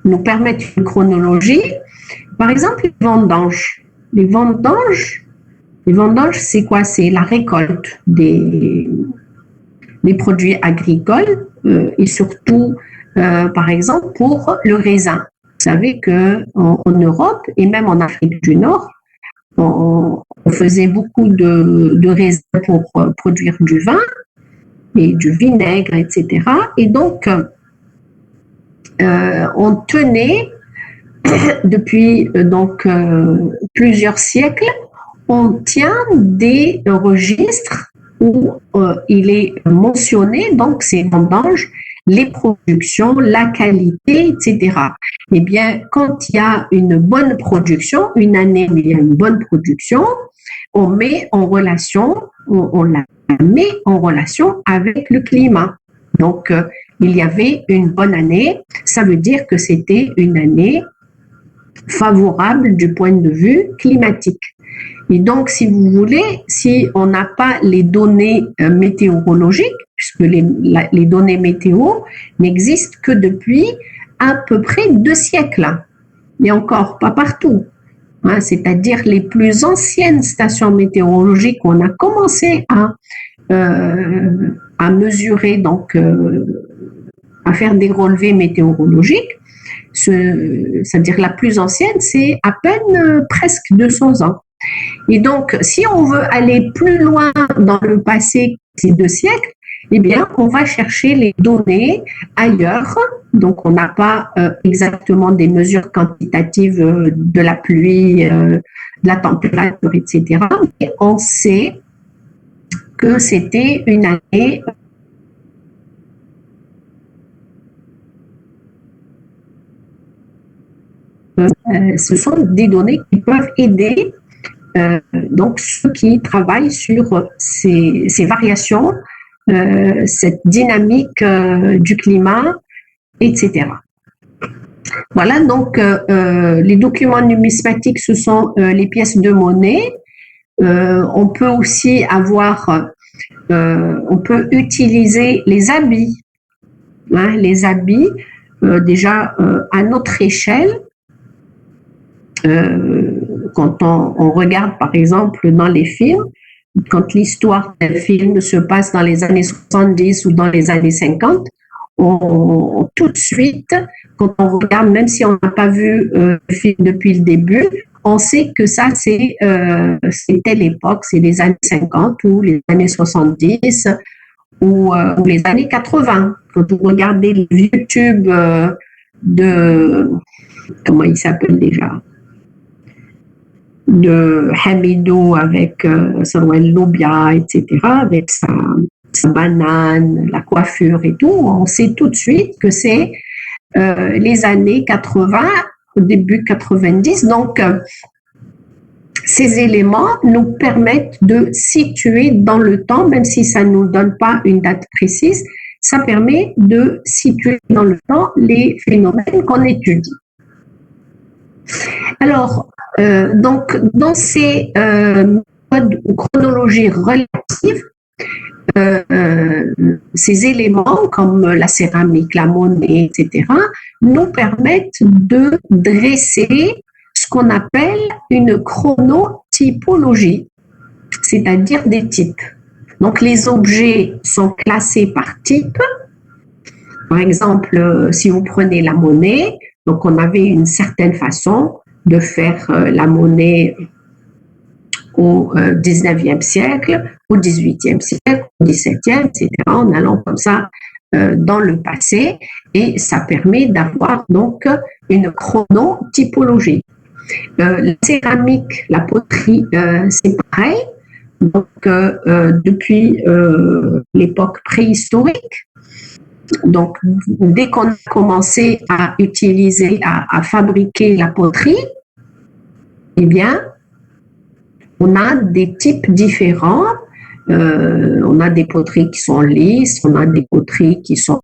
nous permettre une chronologie. Par exemple, les vendanges. Les vendanges, c'est quoi? C'est la récolte des produits agricoles et surtout, par exemple, pour le raisin. Vous savez qu'en Europe et même en Afrique du Nord, on faisait beaucoup de raisins pour produire du vin et du vinaigre, etc. Et donc, on tenait depuis plusieurs siècles, on tient des registres où il est mentionné, donc ces vendanges, les productions, la qualité, etc. Eh bien, quand il y a une bonne production, une année où il y a une bonne production, on la met en relation avec le climat. Donc, il y avait une bonne année, ça veut dire que c'était une année favorable du point de vue climatique. Et donc, si vous voulez, si on n'a pas les données météorologiques, puisque les données météo n'existent que depuis à peu près 2 siècles, et encore pas partout, c'est-à-dire les plus anciennes stations météorologiques où on a commencé à mesurer, donc à faire des relevés météorologiques, c'est-à-dire la plus ancienne, c'est à peine presque 200 ans. Et donc, si on veut aller plus loin dans le passé, ces 2 siècles, eh bien, on va chercher les données ailleurs. Donc, on n'a pas exactement des mesures quantitatives de la pluie, de la température, etc. Mais on sait que c'était une année ce sont des données qui peuvent aider donc ceux qui travaillent sur ces variations, cette dynamique du climat, etc. Voilà, donc les documents numismatiques, ce sont les pièces de monnaie On peut aussi avoir, on peut utiliser les habits. Hein, les habits, déjà à notre échelle, quand on regarde par exemple dans les films, quand l'histoire d'un film se passe dans les années 70 ou dans les années 50, tout de suite, quand on regarde, même si on n'a pas vu le film depuis le début, on sait que ça, c'était l'époque, c'est les années 50 ou les années 70 ou les années 80. Quand vous regardez les vieux tubes de, comment il s'appelle déjà, de Hamidou avec Sarwel Loubia, etc., avec sa banane, la coiffure et tout, on sait tout de suite que c'est les années 80, au début 90. Donc, ces éléments nous permettent de situer dans le temps, même si ça ne nous donne pas une date précise, ça permet de situer dans le temps les phénomènes qu'on étudie. Alors, donc, dans ces modes ou chronologies relatives, ces éléments comme la céramique, la monnaie, etc., nous permettent de dresser ce qu'on appelle une chronotypologie, c'est-à-dire des types. Donc, les objets sont classés par type. Par exemple, si vous prenez la monnaie, donc on avait une certaine façon de faire la monnaie au 19e siècle, au 18e siècle, au 17e, etc., en allant comme ça dans le passé, et ça permet d'avoir donc une chronotypologie. La céramique, la poterie, c'est pareil. Donc, depuis l'époque préhistorique, donc dès qu'on a commencé à utiliser, à fabriquer la poterie, eh bien, on a des types différents. On a des poteries qui sont lisses, on a des poteries qui sont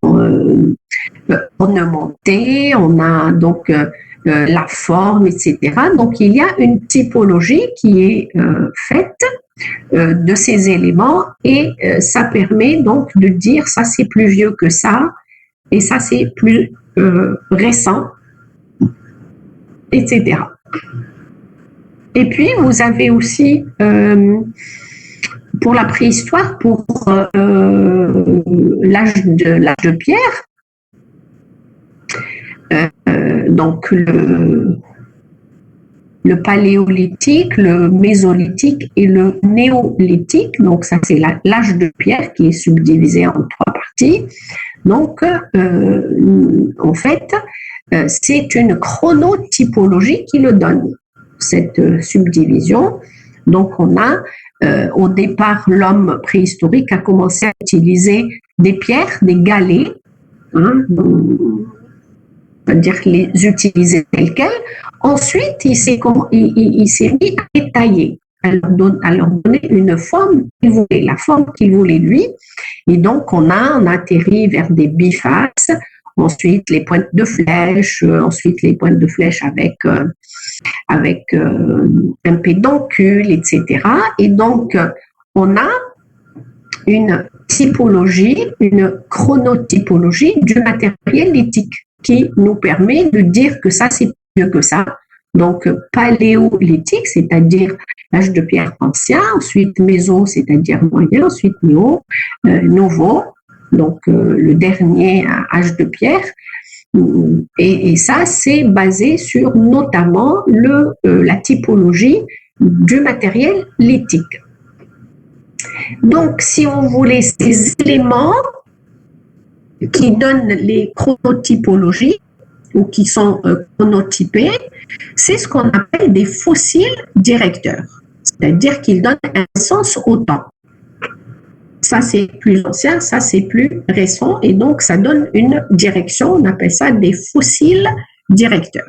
ornementées, on a donc la forme, etc. Donc, il y a une typologie qui est faite de ces éléments et ça permet donc de dire ça c'est plus vieux que ça et ça c'est plus récent, etc. Et puis, vous avez aussi pour la préhistoire, pour l'âge de pierre, donc le paléolithique, le mésolithique et le néolithique. Donc ça, c'est l'âge de pierre qui est subdivisé en 3 parties. Donc, en fait, c'est une chronotypologie qui le donne, cette subdivision. Donc, on a, au départ, l'homme préhistorique a commencé à utiliser des pierres, des galets, hein, c'est-à-dire les utiliser telles quelles. Ensuite, il s'est mis à les tailler, à leur donner une forme qu'il voulait, la forme qu'il voulait lui. Et donc, on atterri vers des bifaces, ensuite les pointes de flèche, ensuite les pointes de flèche avec un pédoncule, etc. Et donc, on a une typologie, une chronotypologie du matériel lithique qui nous permet de dire que ça, c'est mieux que ça. Donc, paléolithique, c'est-à-dire l'âge de pierre ancien, ensuite méso, c'est-à-dire moyen, ensuite nouveau, donc le dernier âge de pierre. Et ça, c'est basé sur notamment la typologie du matériel lithique. Donc, si vous voulez, ces éléments qui donnent les chronotypologies ou qui sont chronotypés, c'est ce qu'on appelle des fossiles directeurs, c'est-à-dire qu'ils donnent un sens au temps. Ça, c'est plus ancien, ça, c'est plus récent, et donc ça donne une direction, on appelle ça des fossiles directeurs.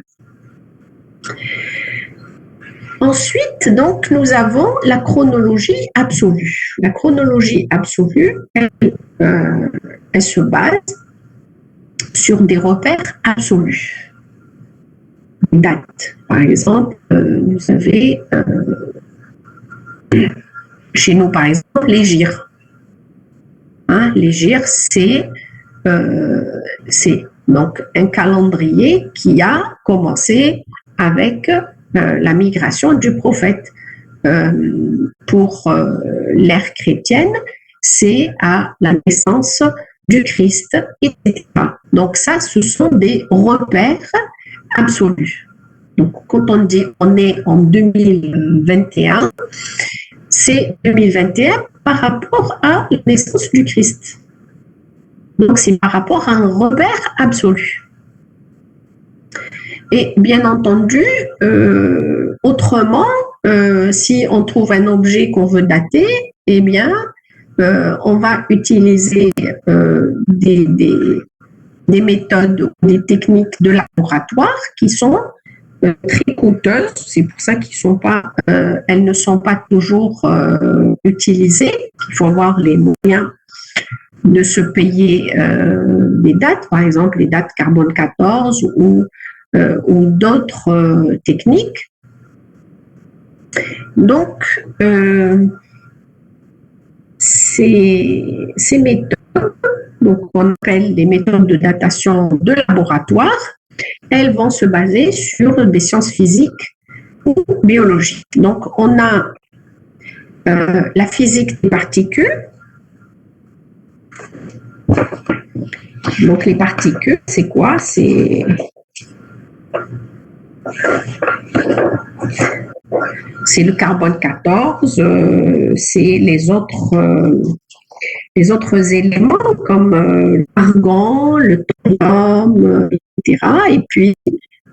Ensuite, donc, nous avons la chronologie absolue. La chronologie absolue, elle se base sur des repères absolus. Des dates. Par exemple, vous avez chez nous, par exemple, l'hégire. Hein, l'hégire, c'est donc un calendrier qui a commencé avec la migration du prophète. Pour l'ère chrétienne, c'est à la naissance du Christ, etc. Donc ça, ce sont des repères absolus. Donc quand on dit on est en 2021, c'est 2021 par rapport à la naissance du Christ. Donc c'est par rapport à un repère absolu. Et bien entendu, autrement, si on trouve un objet qu'on veut dater, eh bien, on va utiliser des méthodes, des techniques de laboratoire qui sont très coûteuses. C'est pour ça elles ne sont pas toujours utilisées. Il faut avoir les moyens de se payer des dates, par exemple les dates carbone 14 ou d'autres techniques. Donc, ces méthodes, donc on appelle des méthodes de datation de laboratoire, elles vont se baser sur des sciences physiques ou biologiques. Donc, on a la physique des particules. Donc, les particules, c'est quoi? C'est le carbone 14, c'est les autres éléments comme l'argon, le thorium, etc. Et puis,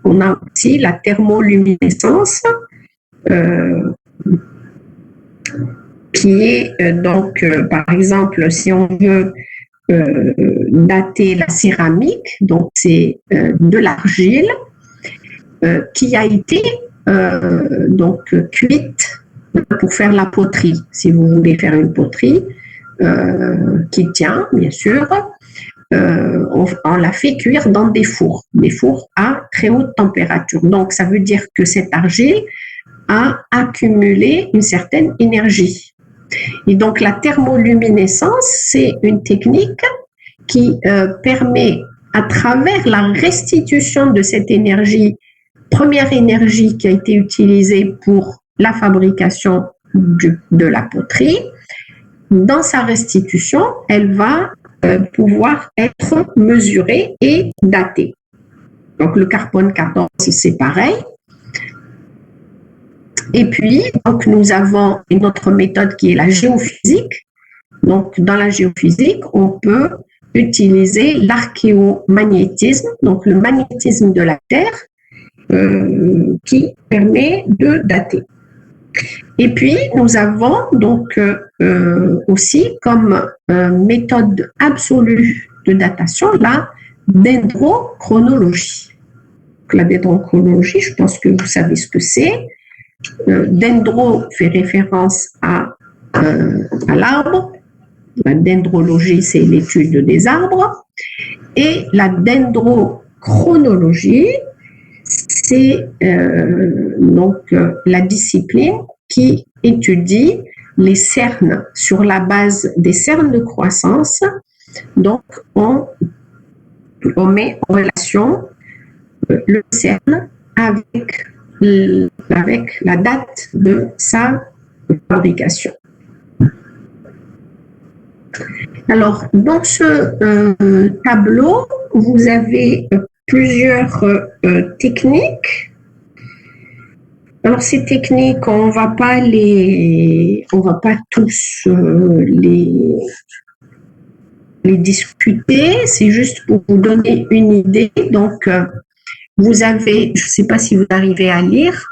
on a aussi la thermoluminescence qui est donc, par exemple, si on veut dater la céramique, donc c'est de l'argile qui a été donc cuite pour faire la poterie. Si vous voulez faire une poterie qui tient, bien sûr, on la fait cuire dans des fours à très haute température. Donc, ça veut dire que cette argile a accumulé une certaine énergie. Et donc, la thermoluminescence, c'est une technique qui permet, à travers la restitution de cette énergie, première énergie qui a été utilisée pour la fabrication de la poterie, dans sa restitution, elle va pouvoir être mesurée et datée. Donc, le carbone 14, c'est pareil. Et puis, donc, nous avons une autre méthode qui est la géophysique. Donc, dans la géophysique, on peut utiliser l'archéomagnétisme, donc le magnétisme de la Terre, qui permet de dater. Et puis, nous avons donc aussi comme méthode absolue de datation la dendrochronologie. La dendrochronologie, je pense que vous savez ce que c'est. Dendro fait référence à l'arbre. La dendrologie, c'est l'étude des arbres. Et la dendrochronologie, c'est donc la discipline qui étudie les cernes sur la base des cernes de croissance. Donc, on met en relation le cerne avec la date de sa fabrication. Alors, dans ce tableau, vous avez plusieurs techniques. Alors, ces techniques, on va pas tous les discuter. C'est juste pour vous donner une idée. Donc, vous avez, je ne sais pas si vous arrivez à lire,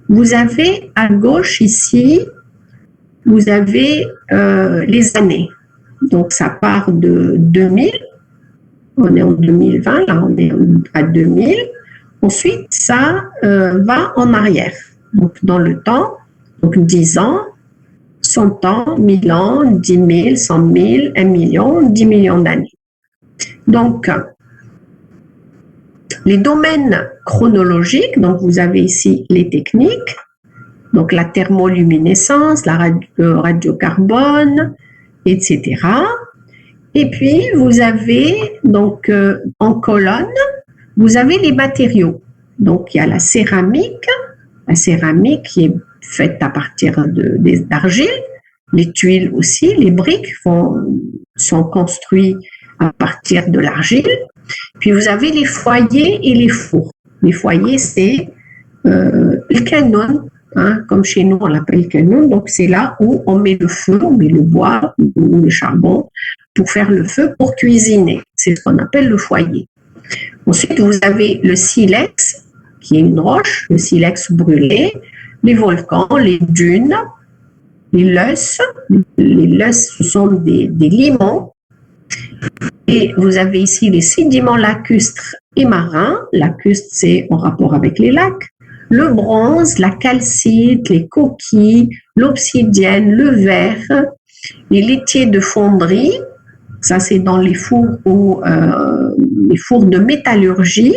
vous avez à gauche ici, vous avez les années. Donc, ça part de 2000. On est en 2020, là, on est à 2000. Ensuite, ça va en arrière. Donc, dans le temps, donc 10 ans, 100 ans, 1000 ans, 10 000, 100 000, 1 million, 10 millions d'années. Donc, les domaines chronologiques, donc vous avez ici les techniques. donc la thermoluminescence, le radiocarbone, etc. Et puis, vous avez, donc, en colonne, vous avez les matériaux. Donc, il y a la céramique qui est faite à partir d'argile, les tuiles aussi, les briques sont construites à partir de l'argile. Puis, vous avez les foyers et les fours. Les foyers, c'est le canon, hein, comme chez nous, on l'appelle canon. Donc, c'est là où on met le feu, on met le bois ou le charbon pour faire le feu, pour cuisiner. C'est ce qu'on appelle le foyer. Ensuite, vous avez le silex, qui est une roche, le silex brûlé, les volcans, les dunes, les loess. Les loess, ce sont des limons. Et vous avez ici les sédiments lacustres et marins. Lacustres, c'est en rapport avec les lacs. Le bronze, la calcite, les coquilles, l'obsidienne, le verre, les laitiers de fonderie. Ça, c'est dans les fours de métallurgie.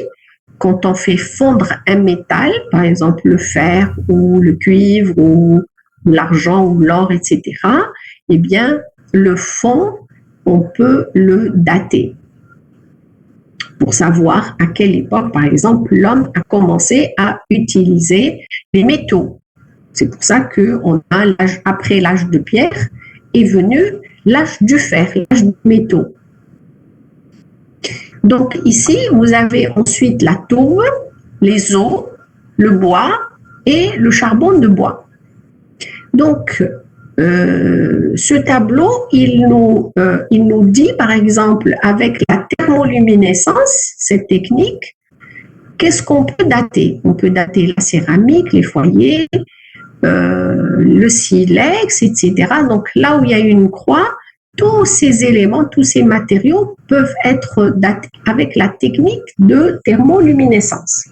Quand on fait fondre un métal, par exemple le fer ou le cuivre ou l'argent ou l'or, etc., eh bien, le fond, on peut le dater pour savoir à quelle époque, par exemple, l'homme a commencé à utiliser les métaux. C'est pour ça qu'on a après l'âge de pierre est venu l'âge du fer, l'âge des métaux. Donc ici, vous avez ensuite la tourbe, les os, le bois et le charbon de bois. Donc, ce tableau, il nous dit, par exemple, avec la thermoluminescence, cette technique, qu'est-ce qu'on peut dater? On peut dater la céramique, les foyers, le silex, etc. Donc, là où il y a une croix, tous ces éléments, tous ces matériaux peuvent être datés avec la technique de thermoluminescence.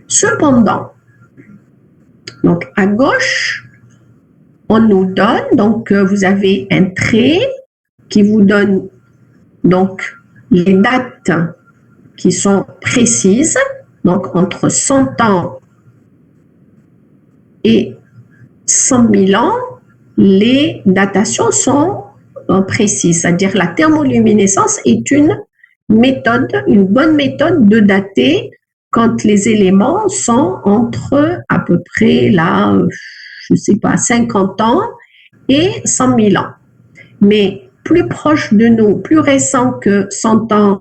Cependant, donc à gauche, on nous donne, donc vous avez un trait qui vous donne donc les dates qui sont précises, donc entre 100 ans et 100 000 ans, les datations sont précises, c'est-à-dire la thermoluminescence est une bonne méthode de dater quand les éléments sont entre à peu près là, je ne sais pas, 50 ans et 100 000 ans. Mais plus proche de nous, plus récent que 100 ans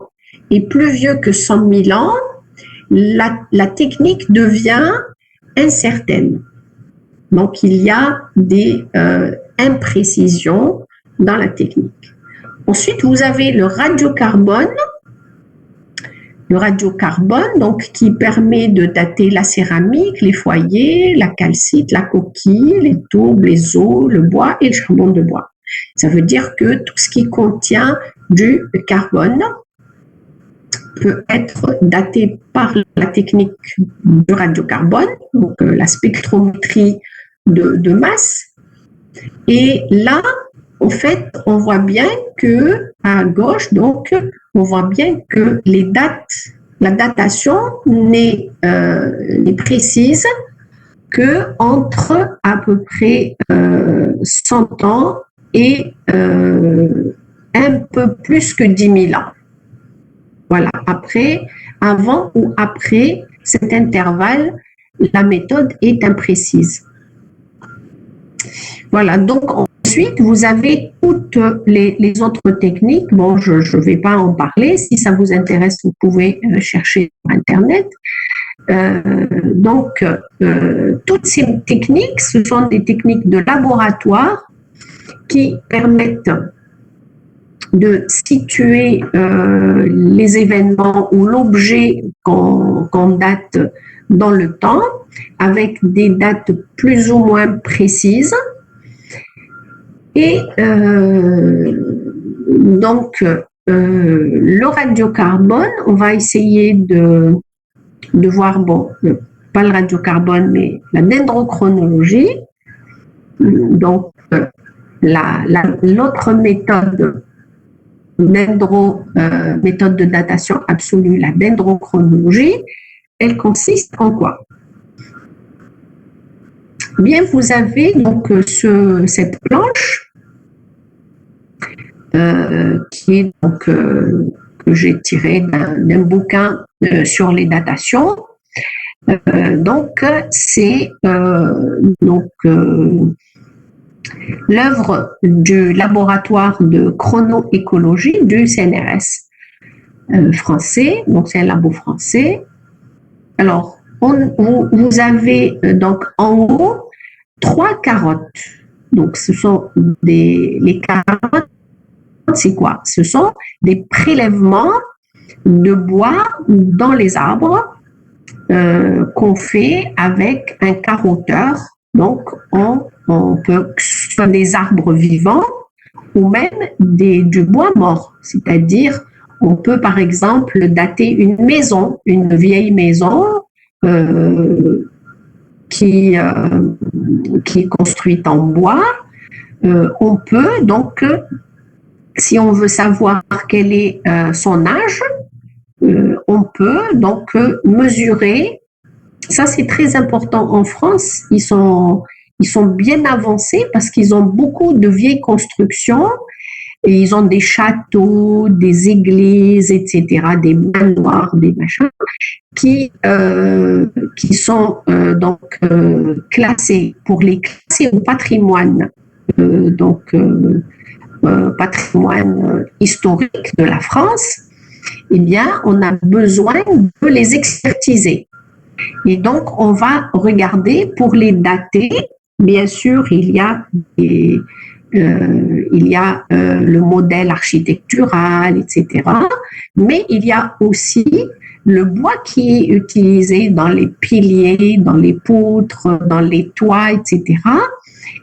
et plus vieux que 100 000 ans, la technique devient incertaine. Donc, il y a des imprécisions dans la technique. Ensuite, vous avez le radiocarbone. Le radiocarbone, donc, qui permet de dater la céramique, les foyers, la calcite, la coquille, les tourbes, les os, le bois et le charbon de bois. Ça veut dire que tout ce qui contient du carbone peut être daté par la technique du radiocarbone, donc la spectrométrie de masse. Et là, en fait, on voit bien que à gauche, donc, on voit bien que la datation n'est précise que entre à peu près 100 ans et un peu plus que 10 000 ans. Voilà. Après, avant ou après cet intervalle, la méthode est imprécise. Voilà. Donc, ensuite, vous avez toutes les autres techniques. Bon, je ne vais pas en parler. Si ça vous intéresse, vous pouvez chercher sur Internet. Donc, toutes ces techniques, ce sont des techniques de laboratoire qui permettent de situer les événements ou l'objet qu'on date dans le temps avec des dates plus ou moins précises. Et donc, le radiocarbone, on va essayer de voir, bon, pas le radiocarbone, mais la dendrochronologie. Donc, l'autre méthode, méthode de datation absolue, la dendrochronologie, elle consiste en quoi? Bien, vous avez donc cette planche qui est donc que j'ai tirée d'un bouquin sur les datations. Donc, c'est l'œuvre du laboratoire de chronoécologie du CNRS français. Donc, c'est un labo français. Alors, vous avez donc en haut 3 carottes. Donc, ce sont les carottes, c'est quoi? Ce sont des prélèvements de bois dans les arbres qu'on fait avec un carotteur. Donc, on peut, que ce soit des arbres vivants ou même du bois mort. C'est-à-dire, on peut par exemple dater une maison, une vieille maison qui est construite en bois. On peut donc, si on veut savoir quel est son âge, on peut donc mesurer. Ça, c'est très important en France. Ils sont bien avancés parce qu'ils ont beaucoup de vieilles constructions et ils ont des châteaux, des églises, etc., des manoirs, des machins qui sont donc classés pour les classer au patrimoine, patrimoine historique de la France. Eh bien, on a besoin de les expertiser. Et donc, on va regarder pour les dater. Bien sûr, il y a le modèle architectural, etc. Mais il y a aussi le bois qui est utilisé dans les piliers, dans les poutres, dans les toits, etc.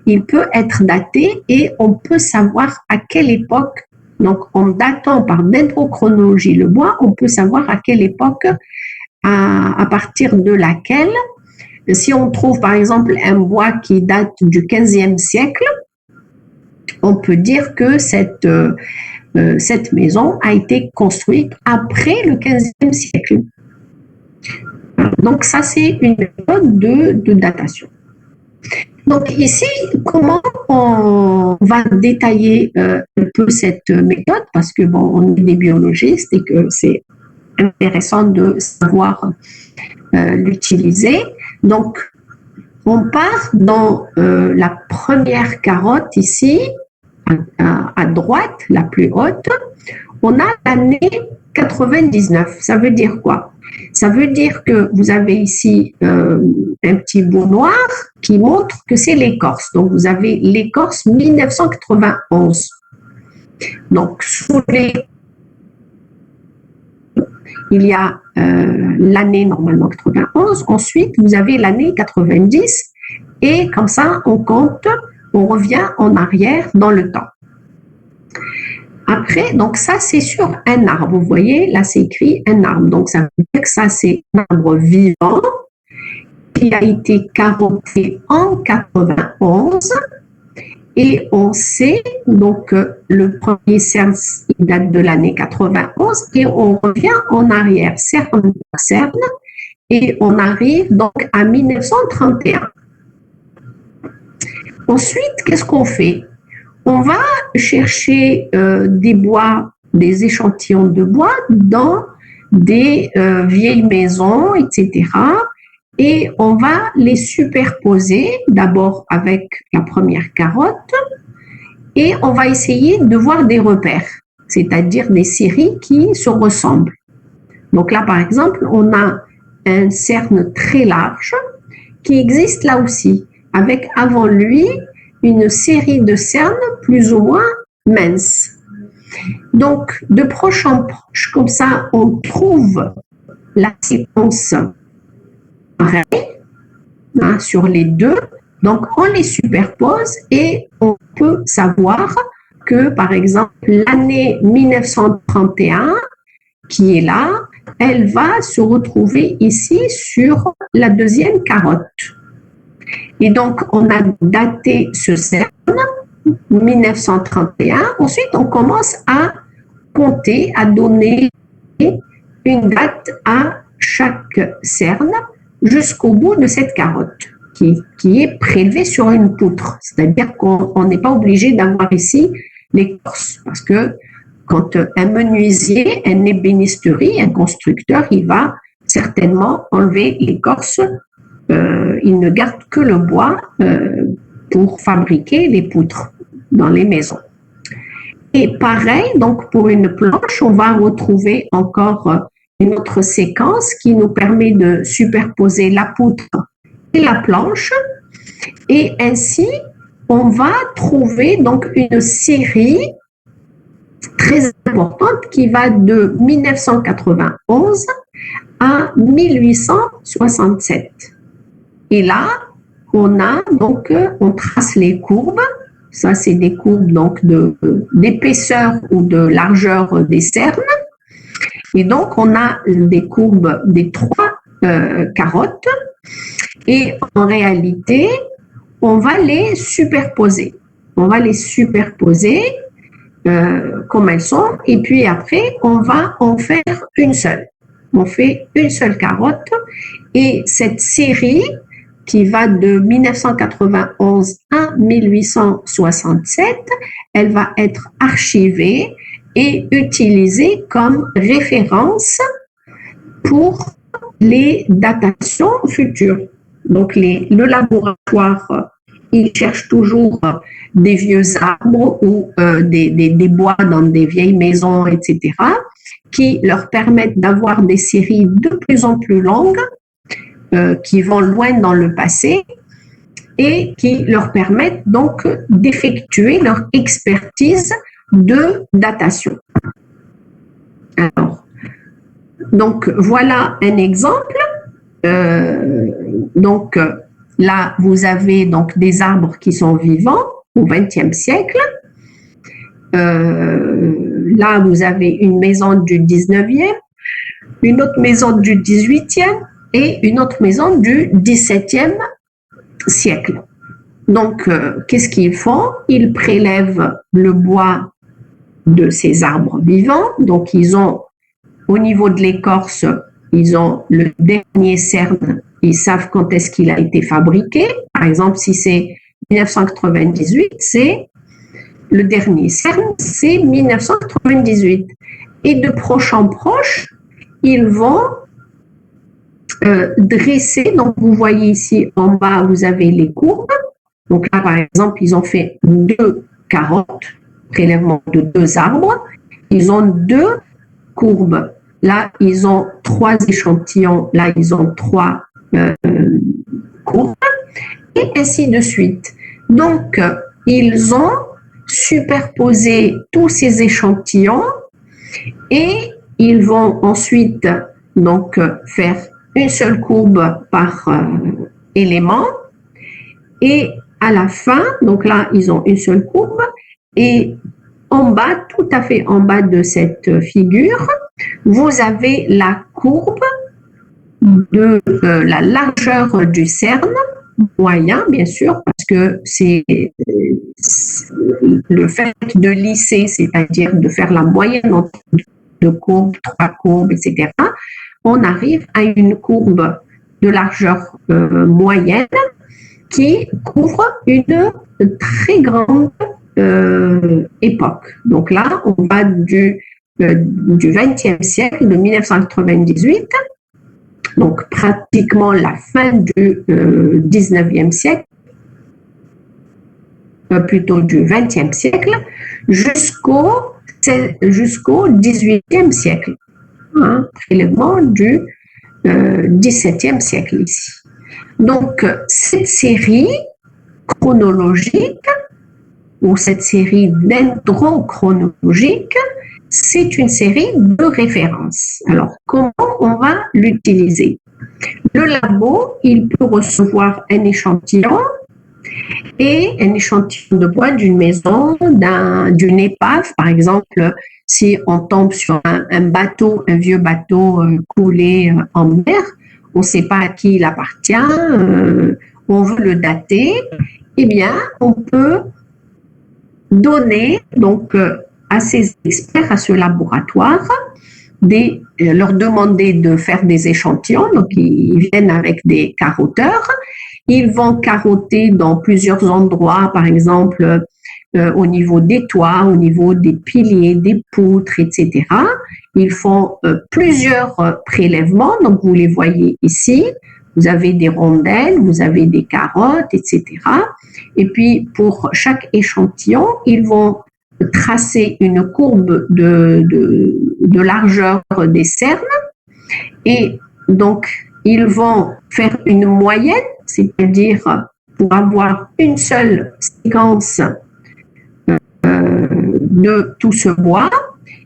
Il peut être daté et on peut savoir à quelle époque. Donc, en datant par dendrochronologie le bois, on peut savoir à quelle époque, à partir de laquelle, si on trouve par exemple un bois qui date du 15e siècle, on peut dire que cette maison a été construite après le 15e siècle. Donc, ça, c'est une méthode de datation. Donc ici, comment on va détailler un peu cette méthode, parce que bon, on est des biologistes et que c'est intéressant de savoir l'utiliser. Donc, on part dans la première carotte ici, à droite, la plus haute. On a l'année 99. Ça veut dire quoi? Ça veut dire que vous avez ici un petit bout noir qui montre que c'est l'écorce. Donc, vous avez l'écorce 1991. Donc, sous les... il y a l'année normalement 91. Ensuite, vous avez l'année 90. Et comme ça, on compte, on revient en arrière dans le temps. Après, donc ça, c'est sur un arbre. Vous voyez, là, c'est écrit un arbre. Donc, ça veut dire que ça, c'est un arbre vivant qui a été carotté en 91. Et on sait, donc, le premier cerne, il date de l'année 91. Et on revient en arrière, cerne par cerne. Et on arrive donc à 1931. Ensuite, qu'est-ce qu'on fait? On va chercher des bois, des échantillons de bois dans des vieilles maisons, etc. Et on va les superposer d'abord avec la première carotte et on va essayer de voir des repères, c'est-à-dire des séries qui se ressemblent. Donc là, par exemple, on a un cerne très large qui existe là aussi, avec avant lui une série de cernes plus ou moins minces. Donc, de proche en proche, comme ça, on trouve la séquence sur les deux. Donc, on les superpose et on peut savoir que, par exemple, l'année 1931, qui est là, elle va se retrouver ici sur la deuxième carotte. Et donc, on a daté ce cerne 1931. Ensuite, on commence à compter, à donner une date à chaque cerne jusqu'au bout de cette carotte. qui est prélevé sur une poutre. C'est-à-dire qu'on n'est pas obligé d'avoir ici l'écorce, parce que quand un menuisier, un ébénisterie, un constructeur, il va certainement enlever l'écorce. Il ne garde que le bois pour fabriquer les poutres dans les maisons. Et pareil, donc pour une planche, on va retrouver encore une autre séquence qui nous permet de superposer la poutre et la planche. Et ainsi, on va trouver donc une série très importante qui va de 1991 à 1867. Et là, on trace les courbes. Ça, c'est des courbes donc d'épaisseur ou de largeur des cernes. Et donc, on a des courbes des trois carottes. Et en réalité, on va les superposer. On va les superposer comme elles sont. Et puis après, on va en faire une seule. On fait une seule carotte. Et cette série qui va de 1991 à 1867, elle va être archivée et utilisée comme référence pour les datations futures. Donc, le laboratoire, il cherche toujours des vieux arbres ou des bois dans des vieilles maisons, etc., qui leur permettent d'avoir des séries de plus en plus longues, qui vont loin dans le passé et qui leur permettent donc d'effectuer leur expertise de datation. Alors, donc voilà un exemple. Donc là, vous avez donc des arbres qui sont vivants au XXe siècle. Là, vous avez une maison du 19e, une autre maison du 18e et une autre maison du 17e siècle. Donc, qu'est-ce qu'ils font? Ils prélèvent le bois de ces arbres vivants. Donc, ils ont, au niveau de l'écorce, ils ont le dernier cerne. Ils savent quand est-ce qu'il a été fabriqué. Par exemple, si c'est 1998, c'est le dernier cerne, c'est 1998. Et de proche en proche, ils vont dresser. Donc, vous voyez ici en bas, vous avez les courbes. Donc là, par exemple, ils ont fait 2 carottes, prélèvement de 2 arbres. Ils ont 2 courbes. Là, ils ont 3 échantillons. Là, ils ont 3 courbes. Et ainsi de suite. Donc, ils ont superposé tous ces échantillons et ils vont ensuite donc faire une seule courbe par élément. Et à la fin, donc là, ils ont une seule courbe. Et en bas, tout à fait en bas de cette figure, vous avez la courbe de la largeur du cerne moyen, bien sûr, parce que c'est le fait de lisser, c'est-à-dire de faire la moyenne entre 2 courbes, 3 courbes, etc. On arrive à une courbe de largeur moyenne qui couvre une très grande époque. Donc là, on va du XXe siècle, de 1998, donc pratiquement la fin du XIXe siècle, plutôt du XXe siècle, jusqu'au XVIIIe siècle, prélèvement du XVIIe siècle ici. Donc, cette série chronologique, ou cette série dendrochronologique, c'est une série de référence. Alors, comment on va l'utiliser? Le labo, il peut recevoir un échantillon et un échantillon de bois d'une maison, d'une épave, par exemple, si on tombe sur un bateau, un vieux bateau coulé en mer, on ne sait pas à qui il appartient, on veut le dater, eh bien, on peut donner donc à ces experts, à ce laboratoire, leur demander de faire des échantillons. Donc, ils viennent avec des carotteurs, ils vont carotter dans plusieurs endroits, par exemple au niveau des toits, au niveau des piliers, des poutres, etc. Ils font plusieurs prélèvements, donc vous les voyez ici. Vous avez des rondelles, vous avez des carottes, etc. Et puis pour chaque échantillon, ils vont tracer une courbe de largeur des cernes et donc ils vont faire une moyenne, c'est-à-dire pour avoir une seule séquence de tout ce bois.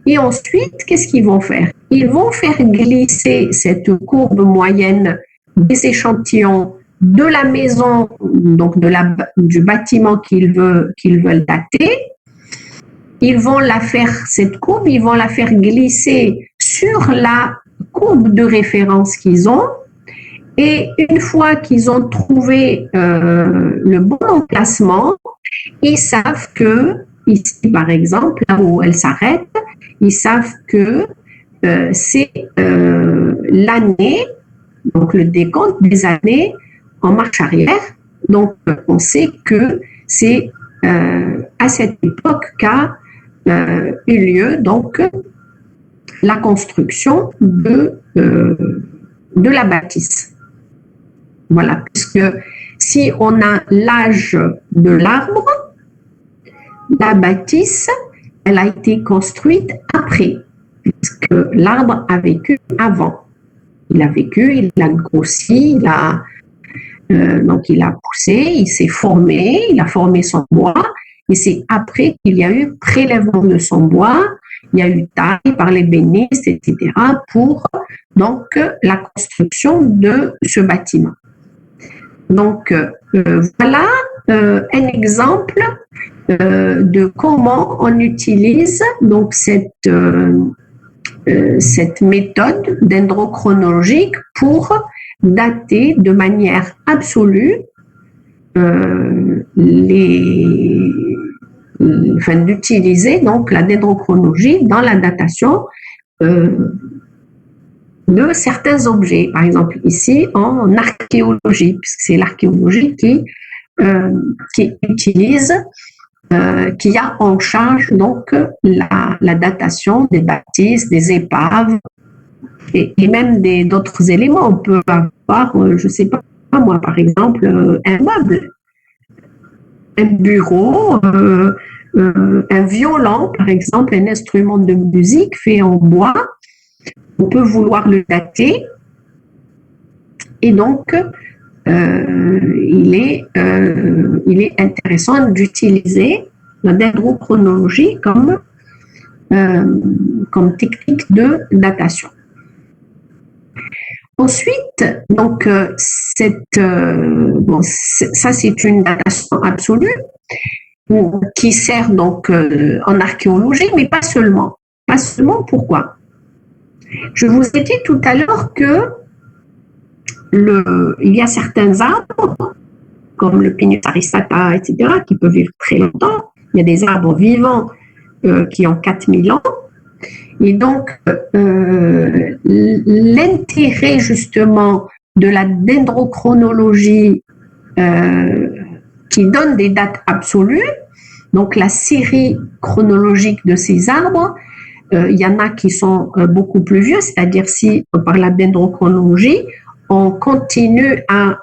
Et ensuite, qu'est-ce qu'ils vont faire? Ils vont faire glisser cette courbe moyenne des échantillons de la maison, donc du bâtiment qu'ils veulent dater. Ils vont cette courbe, ils vont la faire glisser sur la courbe de référence qu'ils ont. Et une fois qu'ils ont trouvé le bon emplacement, ils savent que, ici par exemple, là où elle s'arrête, ils savent que c'est l'année, donc le décompte des années en marche arrière. Donc on sait que c'est à cette époque qu'a eu lieu donc la construction de la bâtisse. Voilà, puisque si on a l'âge de l'arbre, la bâtisse, elle a été construite après, puisque l'arbre a vécu avant. Il a vécu, il a grossi, donc il a poussé, il s'est formé, il a formé son bois, et c'est après qu'il y a eu prélèvement de son bois, il y a eu taille par l'ébéniste, etc., pour donc la construction de ce bâtiment. Donc voilà un exemple de comment on utilise donc cette méthode dendrochronologique pour dater de manière absolue d'utiliser donc la dendrochronologie dans la datation de certains objets. Par exemple ici en archéologie, puisque c'est l'archéologie qui utilise, qui a en charge donc la datation des bâtisses, des épaves et même d'autres éléments. On peut avoir, je ne sais pas moi, par exemple, un meuble, un bureau, un violon, par exemple, un instrument de musique fait en bois. On peut vouloir le dater et donc il est intéressant d'utiliser la dendrochronologie comme technique de datation. Ensuite, donc ça c'est une datation absolue qui sert donc en archéologie, mais pas seulement. Pas seulement, pourquoi? Je vous ai dit tout à l'heure que il y a certains arbres, comme le Pinus aristata, etc., qui peuvent vivre très longtemps. Il y a des arbres vivants qui ont 4000 ans. Et donc, l'intérêt justement de la dendrochronologie qui donne des dates absolues, donc la série chronologique de ces arbres, il y en a qui sont beaucoup plus vieux, c'est-à-dire si par la dendrochronologie, on continue à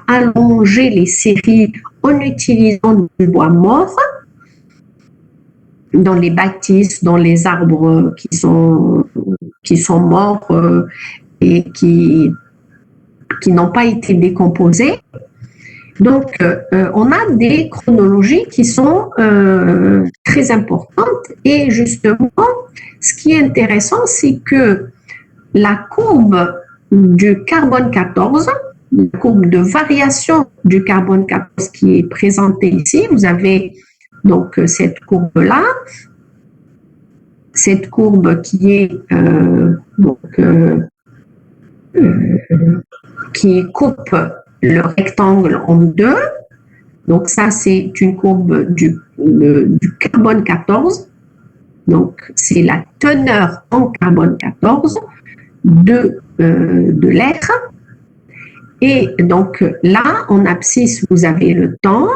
allonger les séries en utilisant du bois mort dans les bâtisses, dans les arbres qui sont morts et qui n'ont pas été décomposés. Donc, on a des chronologies qui sont très importantes et justement, ce qui est intéressant, c'est que la courbe du carbone 14, la courbe de variation du carbone 14 qui est présentée ici, vous avez donc cette courbe-là, cette courbe qui est qui coupe le rectangle en deux. Donc ça, c'est une courbe du carbone 14. Donc c'est la teneur en carbone 14 de l'air. Et donc là, en abscisse, vous avez le temps,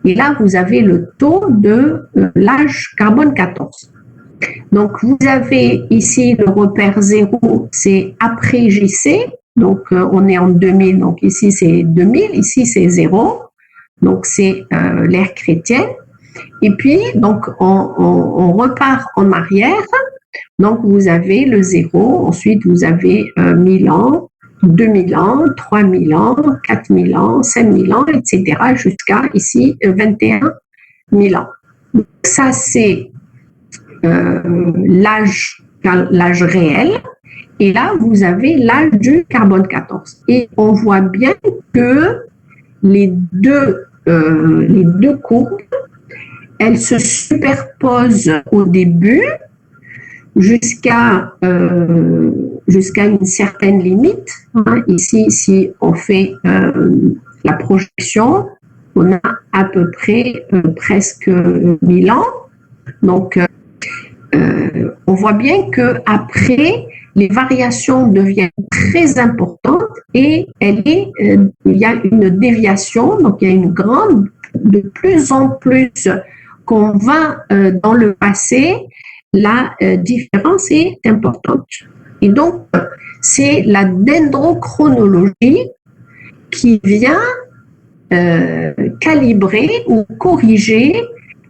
et là, vous avez le taux de l'âge carbone 14. Donc, vous avez ici le repère 0, c'est après JC, donc on est en 2000, donc ici c'est 2000, ici c'est 0, donc c'est l'ère chrétienne. Et puis, donc, on repart en arrière, donc vous avez le 0, ensuite vous avez 1000 ans, 2000 ans, 3000 ans, 4000 ans, 5000 ans, etc., jusqu'à ici 21 000 ans. Donc, ça, c'est l'âge réel. Et là, vous avez l'âge du carbone 14. Et on voit bien que les deux courbes, elles se superposent au début jusqu'à une certaine limite. Ici, si on fait la projection, on a à peu près presque 1000 ans. Donc, on voit bien qu'après, les variations deviennent très importantes et il y a une déviation, donc il y a une grande, de plus en plus qu'on va dans le passé, la différence est importante. Et donc, c'est la dendrochronologie qui vient calibrer ou corriger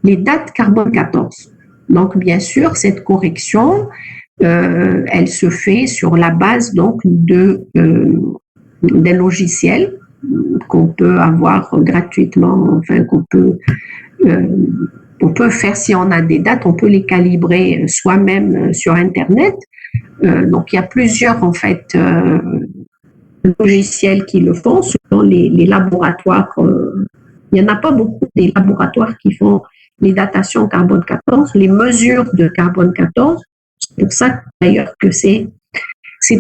les dates carbone 14. Donc, bien sûr, cette correction, elle se fait sur la base donc d'un logiciel qu'on peut avoir gratuitement, enfin qu'on peut faire si on a des dates, on peut les calibrer soi-même sur Internet. Donc, il y a plusieurs en fait logiciels qui le font selon les laboratoires. Il n'y en a pas beaucoup des laboratoires qui font les datations carbone 14, les mesures de carbone 14. C'est pour ça d'ailleurs que c'est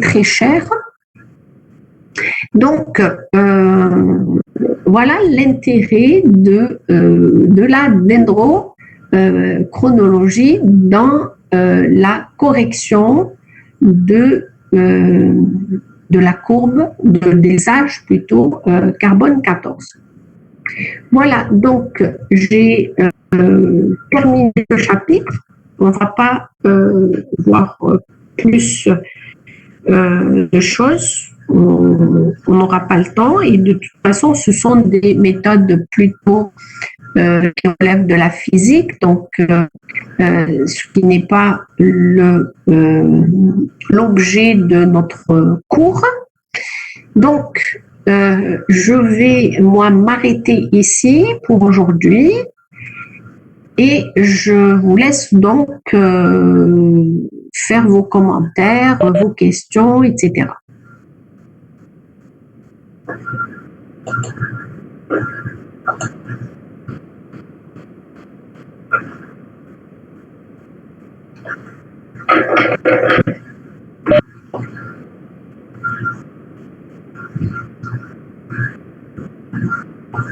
très cher. Donc, voilà l'intérêt de la dendrochronologie dans la correction de la courbe des âges plutôt carbone 14. Voilà, donc j'ai terminé le chapitre. On ne va pas voir plus de choses. On n'aura pas le temps et de toute façon, ce sont des méthodes plutôt qui relèvent de la physique, donc ce qui n'est pas l'objet de notre cours. Donc, je vais, moi, m'arrêter ici pour aujourd'hui et je vous laisse donc faire vos commentaires, vos questions, etc.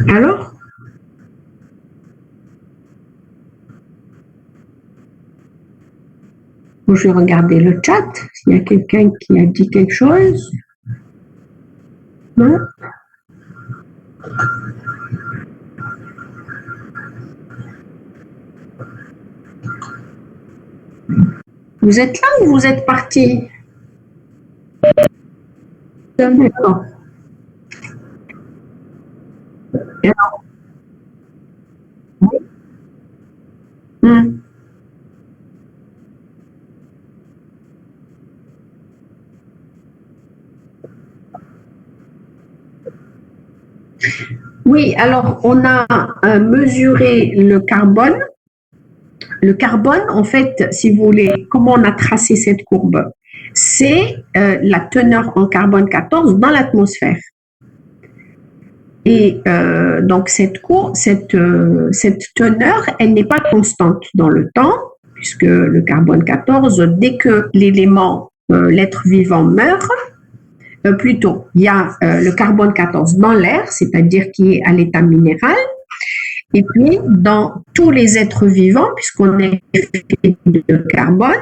Alors? Je vais regarder le chat, s'il y a quelqu'un qui a dit quelque chose. Non? Vous êtes là ou vous êtes parti? D'accord. Oui, alors on a mesuré le carbone. Le carbone, en fait, si vous voulez, comment on a tracé cette courbe? C'est la teneur en carbone 14 dans l'atmosphère. Et donc cette teneur, elle n'est pas constante dans le temps, puisque le carbone 14, dès que l'élément, l'être vivant meurt, plutôt, il y a le carbone 14 dans l'air, c'est-à-dire qui est à l'état minéral, et puis dans tous les êtres vivants, puisqu'on est fait de carbone,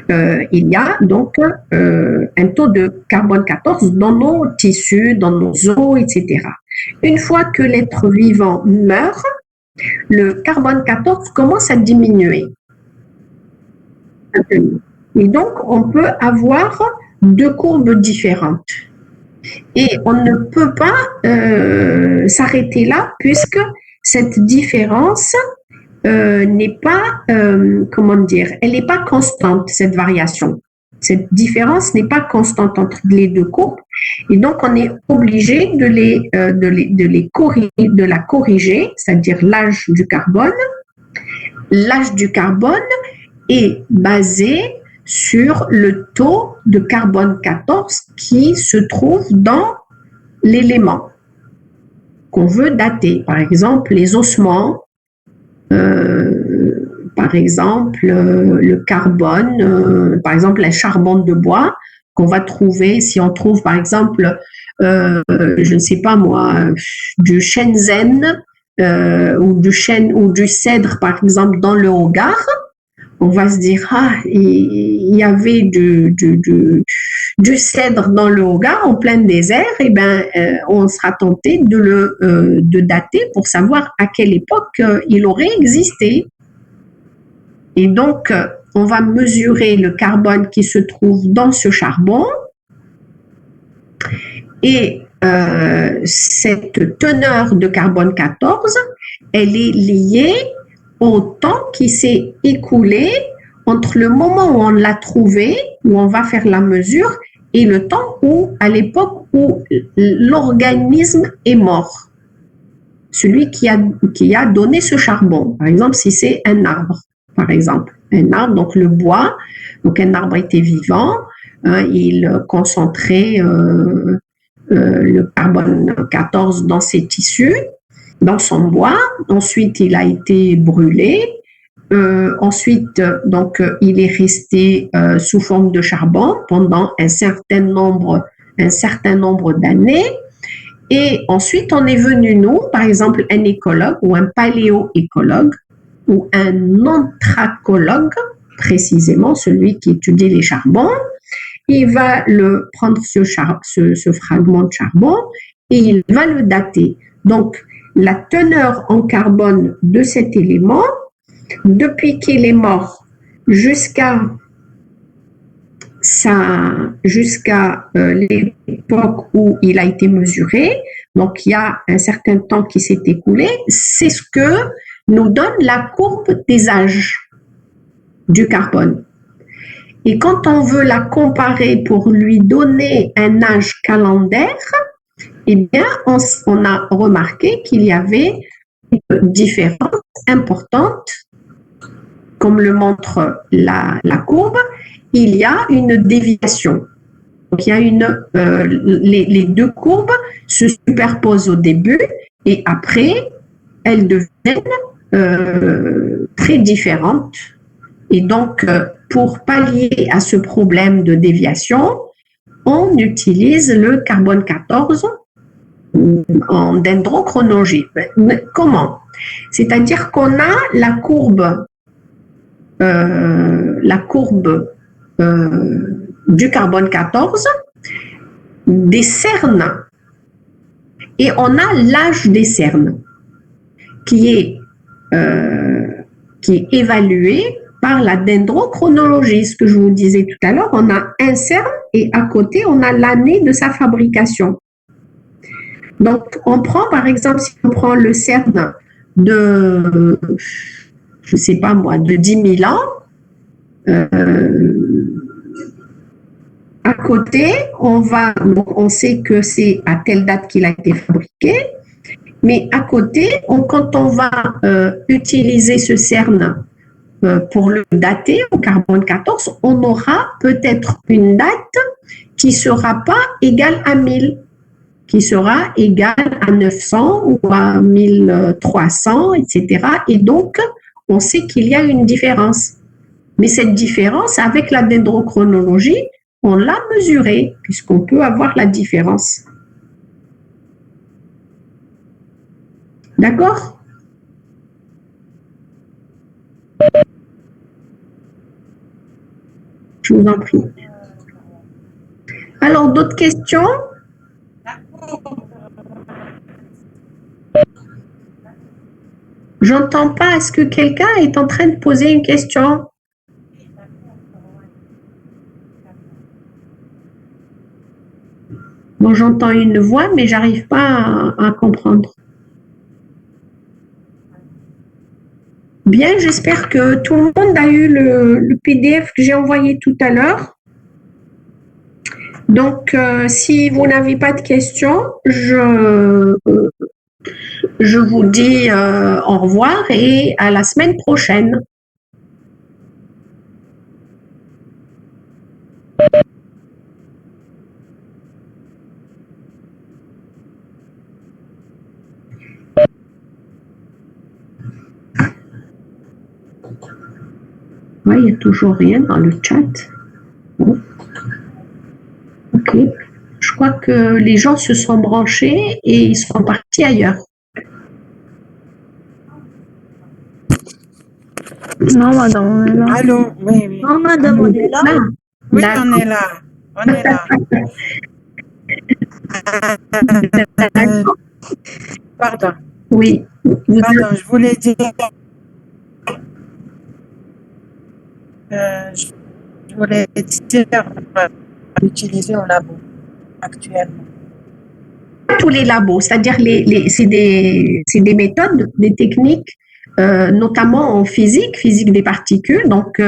il y a donc un taux de carbone 14 dans nos tissus, dans nos os, etc. Une fois que l'être vivant meurt, le carbone 14 commence à diminuer. Et donc, on peut avoir deux courbes différentes. Et on ne peut pas s'arrêter là puisque cette différence n'est pas, comment dire, elle n'est pas constante, cette variation. Cette différence n'est pas constante entre les deux courbes. Et donc, on est obligé de la corriger, c'est-à-dire l'âge du carbone. L'âge du carbone est basé sur le taux de carbone 14 qui se trouve dans l'élément qu'on veut dater. Par exemple, les ossements, par exemple, le carbone, par exemple, les charbons de bois qu'on va trouver, si on trouve, par exemple, je ne sais pas moi, du chêne ou du cèdre, par exemple, dans le Hogar, on va se dire, ah, il y avait du cèdre dans le Hogar en plein désert, et ben, on sera tenté de dater pour savoir à quelle époque il aurait existé. Et donc, on va mesurer le carbone qui se trouve dans ce charbon et cette teneur de carbone 14, elle est liée au temps qui s'est écoulé entre le moment où on l'a trouvé, où on va faire la mesure, et le temps où, à l'époque où l'organisme est mort. Celui qui a donné ce charbon. Par exemple, si c'est un arbre, par exemple. Un arbre, donc le bois, donc un arbre était vivant, hein, il concentrait le carbone 14 dans ses tissus, dans son bois. Ensuite, il a été brûlé. Ensuite, donc, il est resté sous forme de charbon pendant un certain nombre d'années. Et ensuite, on est venu, nous, par exemple, un écologue ou un paléoécologue ou un anthracologue, précisément celui qui étudie les charbons, il va prendre ce fragment de charbon et il va le dater. Donc, la teneur en carbone de cet élément, depuis qu'il est mort jusqu'à l'époque où il a été mesuré, donc il y a un certain temps qui s'est écoulé, c'est ce que nous donne la courbe des âges du carbone. Et quand on veut la comparer pour lui donner un âge calendaire, eh bien, on a remarqué qu'il y avait une différence importante, comme le montre la courbe, il y a une déviation. Donc, il y a les deux courbes se superposent au début et après, elles deviennent très différentes. Et donc, pour pallier à ce problème de déviation, on utilise le carbone 14 en dendrochronologie. Mais comment? C'est-à-dire qu'on a la courbe du carbone 14 des cernes et on a l'âge des cernes qui est évalué par la dendrochronologie. Ce que je vous disais tout à l'heure, on a un cerne et à côté, on a l'année de sa fabrication. Donc, on prend, par exemple, si on prend le cerne de, je ne sais pas moi, de 10 000 ans, à côté, on sait que c'est à telle date qu'il a été fabriqué, mais à côté, quand on va utiliser ce cerne pour le dater au carbone 14, on aura peut-être une date qui ne sera pas égale à 1000, qui sera égale à 900 ou à 1300, etc. Et donc, on sait qu'il y a une différence. Mais cette différence, avec la dendrochronologie, on l'a mesurée, puisqu'on peut avoir la différence. D'accord? Je vous en prie. Alors, d'autres questions? J'entends pas. Est-ce que quelqu'un est en train de poser une question? Bon, j'entends une voix, mais j'arrive pas à comprendre. Bien, j'espère que tout le monde a eu le PDF que j'ai envoyé tout à l'heure. Donc, si vous n'avez pas de questions, je vous dis au revoir et à la semaine prochaine. Ouais, il n'y a toujours rien dans le chat. Bon. Ok. Je crois que les gens se sont branchés et ils sont partis ailleurs. Non, madame, on est là. Allô? Oui, oui. Non, madame, on est là. Oui, on est là. On est là. Pardon. Oui. Pardon, je voulais dire. Je voulais dire l'utiliser au labo actuellement. Tous les labos, c'est-à-dire c'est des méthodes, des techniques, notamment en physique des particules. Donc,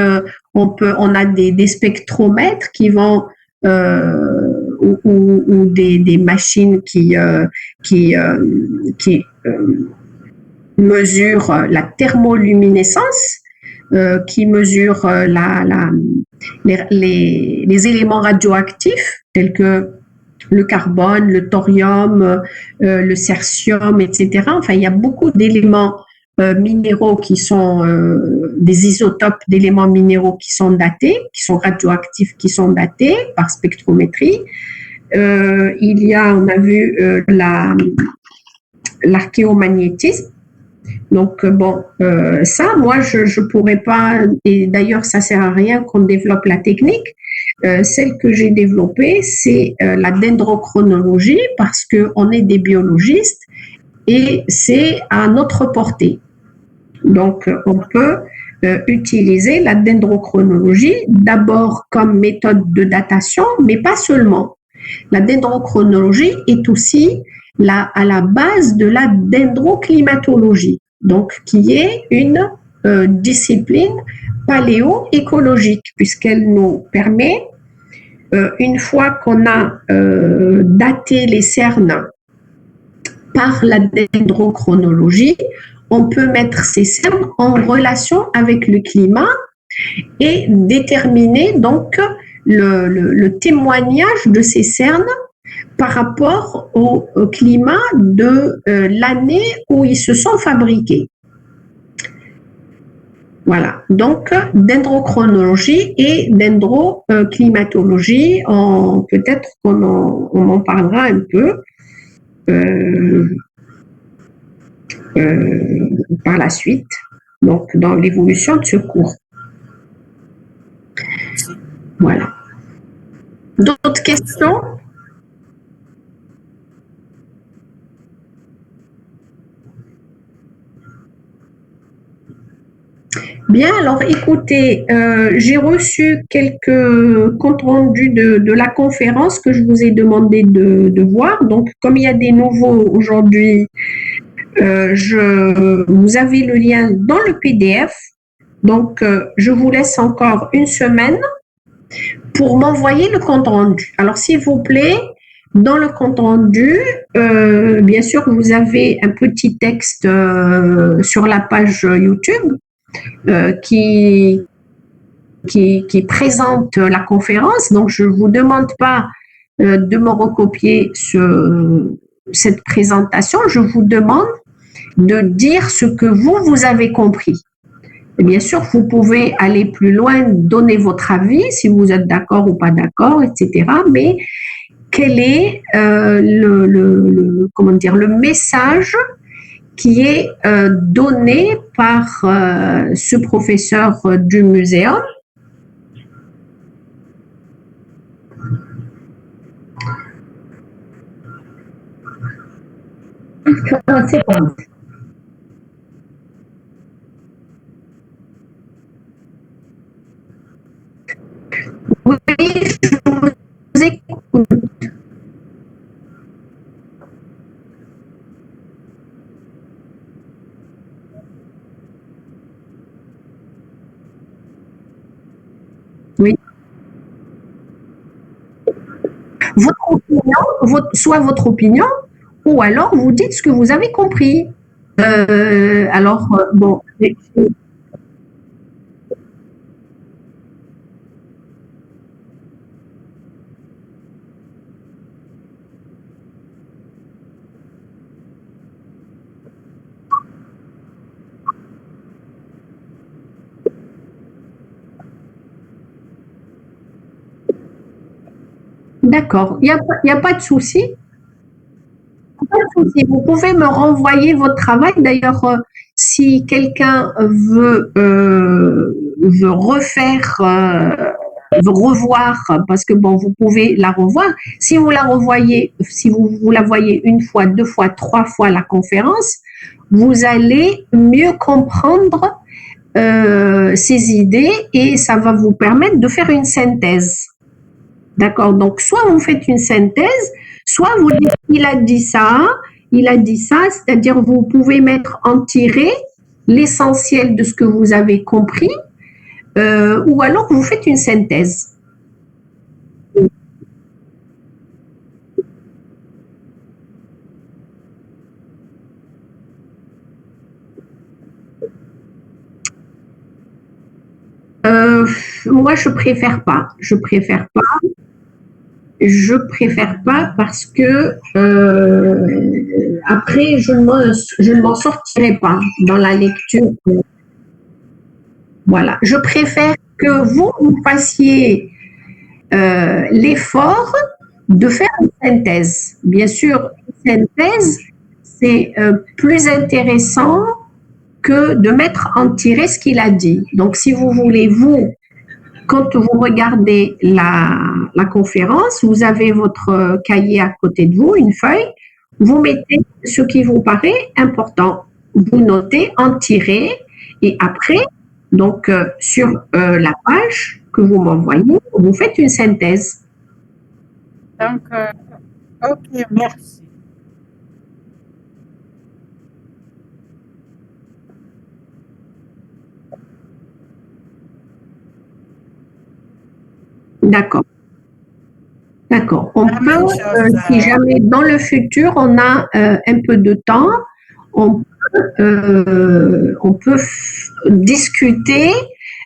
on a des spectromètres qui vont ou des machines qui mesurent la thermoluminescence, qui mesurent les éléments radioactifs tels que le carbone, le thorium, le cerium, etc. Enfin, il y a beaucoup d'éléments minéraux qui sont des isotopes d'éléments minéraux qui sont datés, qui sont radioactifs, qui sont datés par spectrométrie. On a vu l'archéomagnétisme. Donc, bon, ça, moi, je pourrais pas, et d'ailleurs, ça sert à rien qu'on développe la technique. Celle que j'ai développée, c'est la dendrochronologie parce qu'on est des biologistes et c'est à notre portée. Donc, on peut utiliser la dendrochronologie d'abord comme méthode de datation, mais pas seulement. La dendrochronologie est aussi à la base de la dendroclimatologie, donc qui est une discipline paléoécologique, puisqu'elle nous permet, une fois qu'on a daté les cernes par la dendrochronologie, on peut mettre ces cernes en relation avec le climat et déterminer donc le témoignage de ces cernes par rapport au climat de l'année où ils se sont fabriqués. Voilà, donc dendrochronologie et dendroclimatologie, peut-être qu'on en parlera un peu par la suite, donc dans l'évolution de ce cours. Voilà. D'autres questions? Bien, alors écoutez, j'ai reçu quelques comptes rendus de la conférence que je vous ai demandé de voir. Donc, comme il y a des nouveaux aujourd'hui, vous avez le lien dans le PDF. Donc, je vous laisse encore une semaine pour m'envoyer le compte rendu. Alors, s'il vous plaît, dans le compte rendu, bien sûr, vous avez un petit texte sur la page YouTube qui présente la conférence. Donc, je ne vous demande pas de me recopier cette présentation. Je vous demande de dire ce que vous avez compris. Et bien sûr, vous pouvez aller plus loin, donner votre avis, si vous êtes d'accord ou pas d'accord, etc. Mais quel est le message qui est donné par ce professeur du muséum 40 secondes. Oui, je vous écoute. Oui. Votre opinion, soit votre opinion, ou alors vous dites ce que vous avez compris. Bon, d'accord, il y a pas de souci. Pas de souci. Vous pouvez me renvoyer votre travail. D'ailleurs, si quelqu'un veut refaire, veut revoir, parce que bon, vous pouvez la revoir. Si vous la revoyez, si vous la voyez une fois, deux fois, trois fois la conférence, vous allez mieux comprendre ces idées et ça va vous permettre de faire une synthèse. D'accord? Donc, soit vous faites une synthèse, soit vous dites il a dit ça, c'est-à-dire vous pouvez mettre en tiré l'essentiel de ce que vous avez compris, ou alors vous faites une synthèse. Moi, je préfère pas. Je préfère pas parce que après, je ne m'en sortirai pas dans la lecture. Voilà. Je préfère que vous fassiez l'effort de faire une synthèse. Bien sûr, une synthèse, c'est plus intéressant que de mettre en tiré ce qu'il a dit. Donc, si vous voulez, vous, quand vous regardez la conférence, vous avez votre cahier à côté de vous, une feuille, vous mettez ce qui vous paraît important. Vous notez en tiré et après, donc sur la page que vous m'envoyez, vous faites une synthèse. Donc, ok, merci. D'accord. D'accord. On La peut, même chose. si jamais dans le futur on a un peu de temps, on peut discuter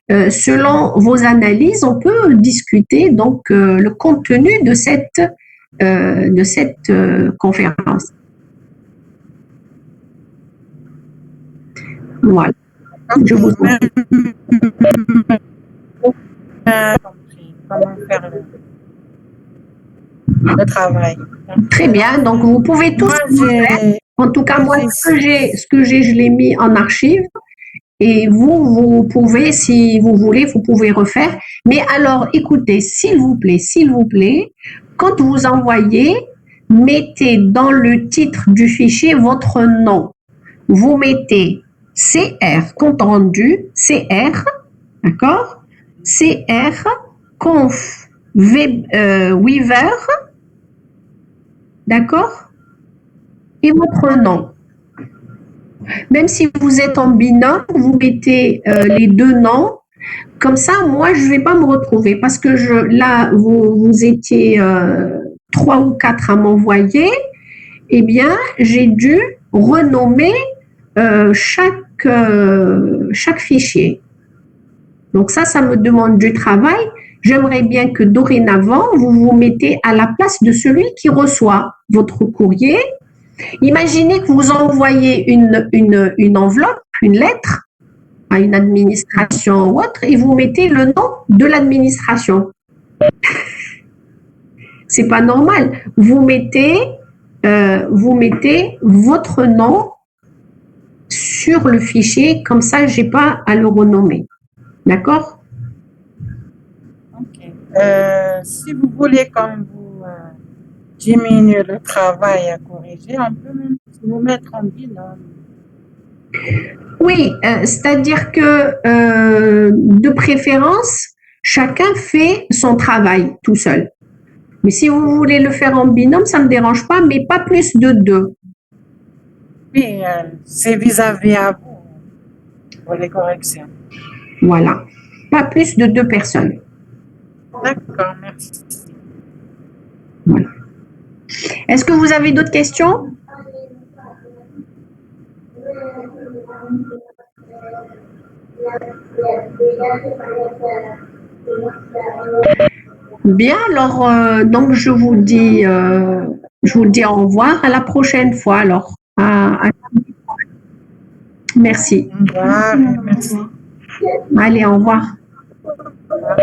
selon vos analyses, on peut discuter donc le contenu de cette conférence. Voilà. Ok, Je vous en mais prie. compris comment faire le travail. Donc, Très bien. Donc vous pouvez tous moi, le faire. j'ai En tout cas, moi, j'ai ce que j'ai, je l'ai mis en archive. Et vous pouvez, si vous voulez, vous pouvez refaire. Mais alors, écoutez, s'il vous plaît, quand vous envoyez, mettez dans le titre du fichier votre nom. Vous mettez CR, compte rendu, CR, d'accord? CR, conf, Weaver, d'accord? Et votre nom. Même si vous êtes en binôme, vous mettez les deux noms. Comme ça, moi, je ne vais pas me retrouver parce que là, vous étiez trois ou quatre à m'envoyer. Eh bien, j'ai dû renommer chaque fichier. Donc ça me demande du travail. J'aimerais bien que dorénavant, vous vous mettez à la place de celui qui reçoit votre courrier. Imaginez que vous envoyez une enveloppe, une lettre à une administration ou autre et vous mettez le nom de l'administration. C'est pas normal. Vous mettez votre nom sur le fichier, comme ça, j'ai pas à le renommer. D'accord? ok. Si vous voulez, comme vous diminue le travail à corriger, on peut même vous mettre en binôme. Oui, c'est-à-dire que de préférence, chacun fait son travail tout seul. Mais si vous voulez le faire en binôme, ça ne me dérange pas, mais pas plus de deux. Oui, c'est vis-à-vis à vous pour les corrections. Voilà. Pas plus de deux personnes. D'accord, merci. Voilà. Est-ce que vous avez d'autres questions? Bien, alors donc je vous dis au revoir à la prochaine fois alors. Merci. Au revoir et merci. Allez, au revoir. Au revoir.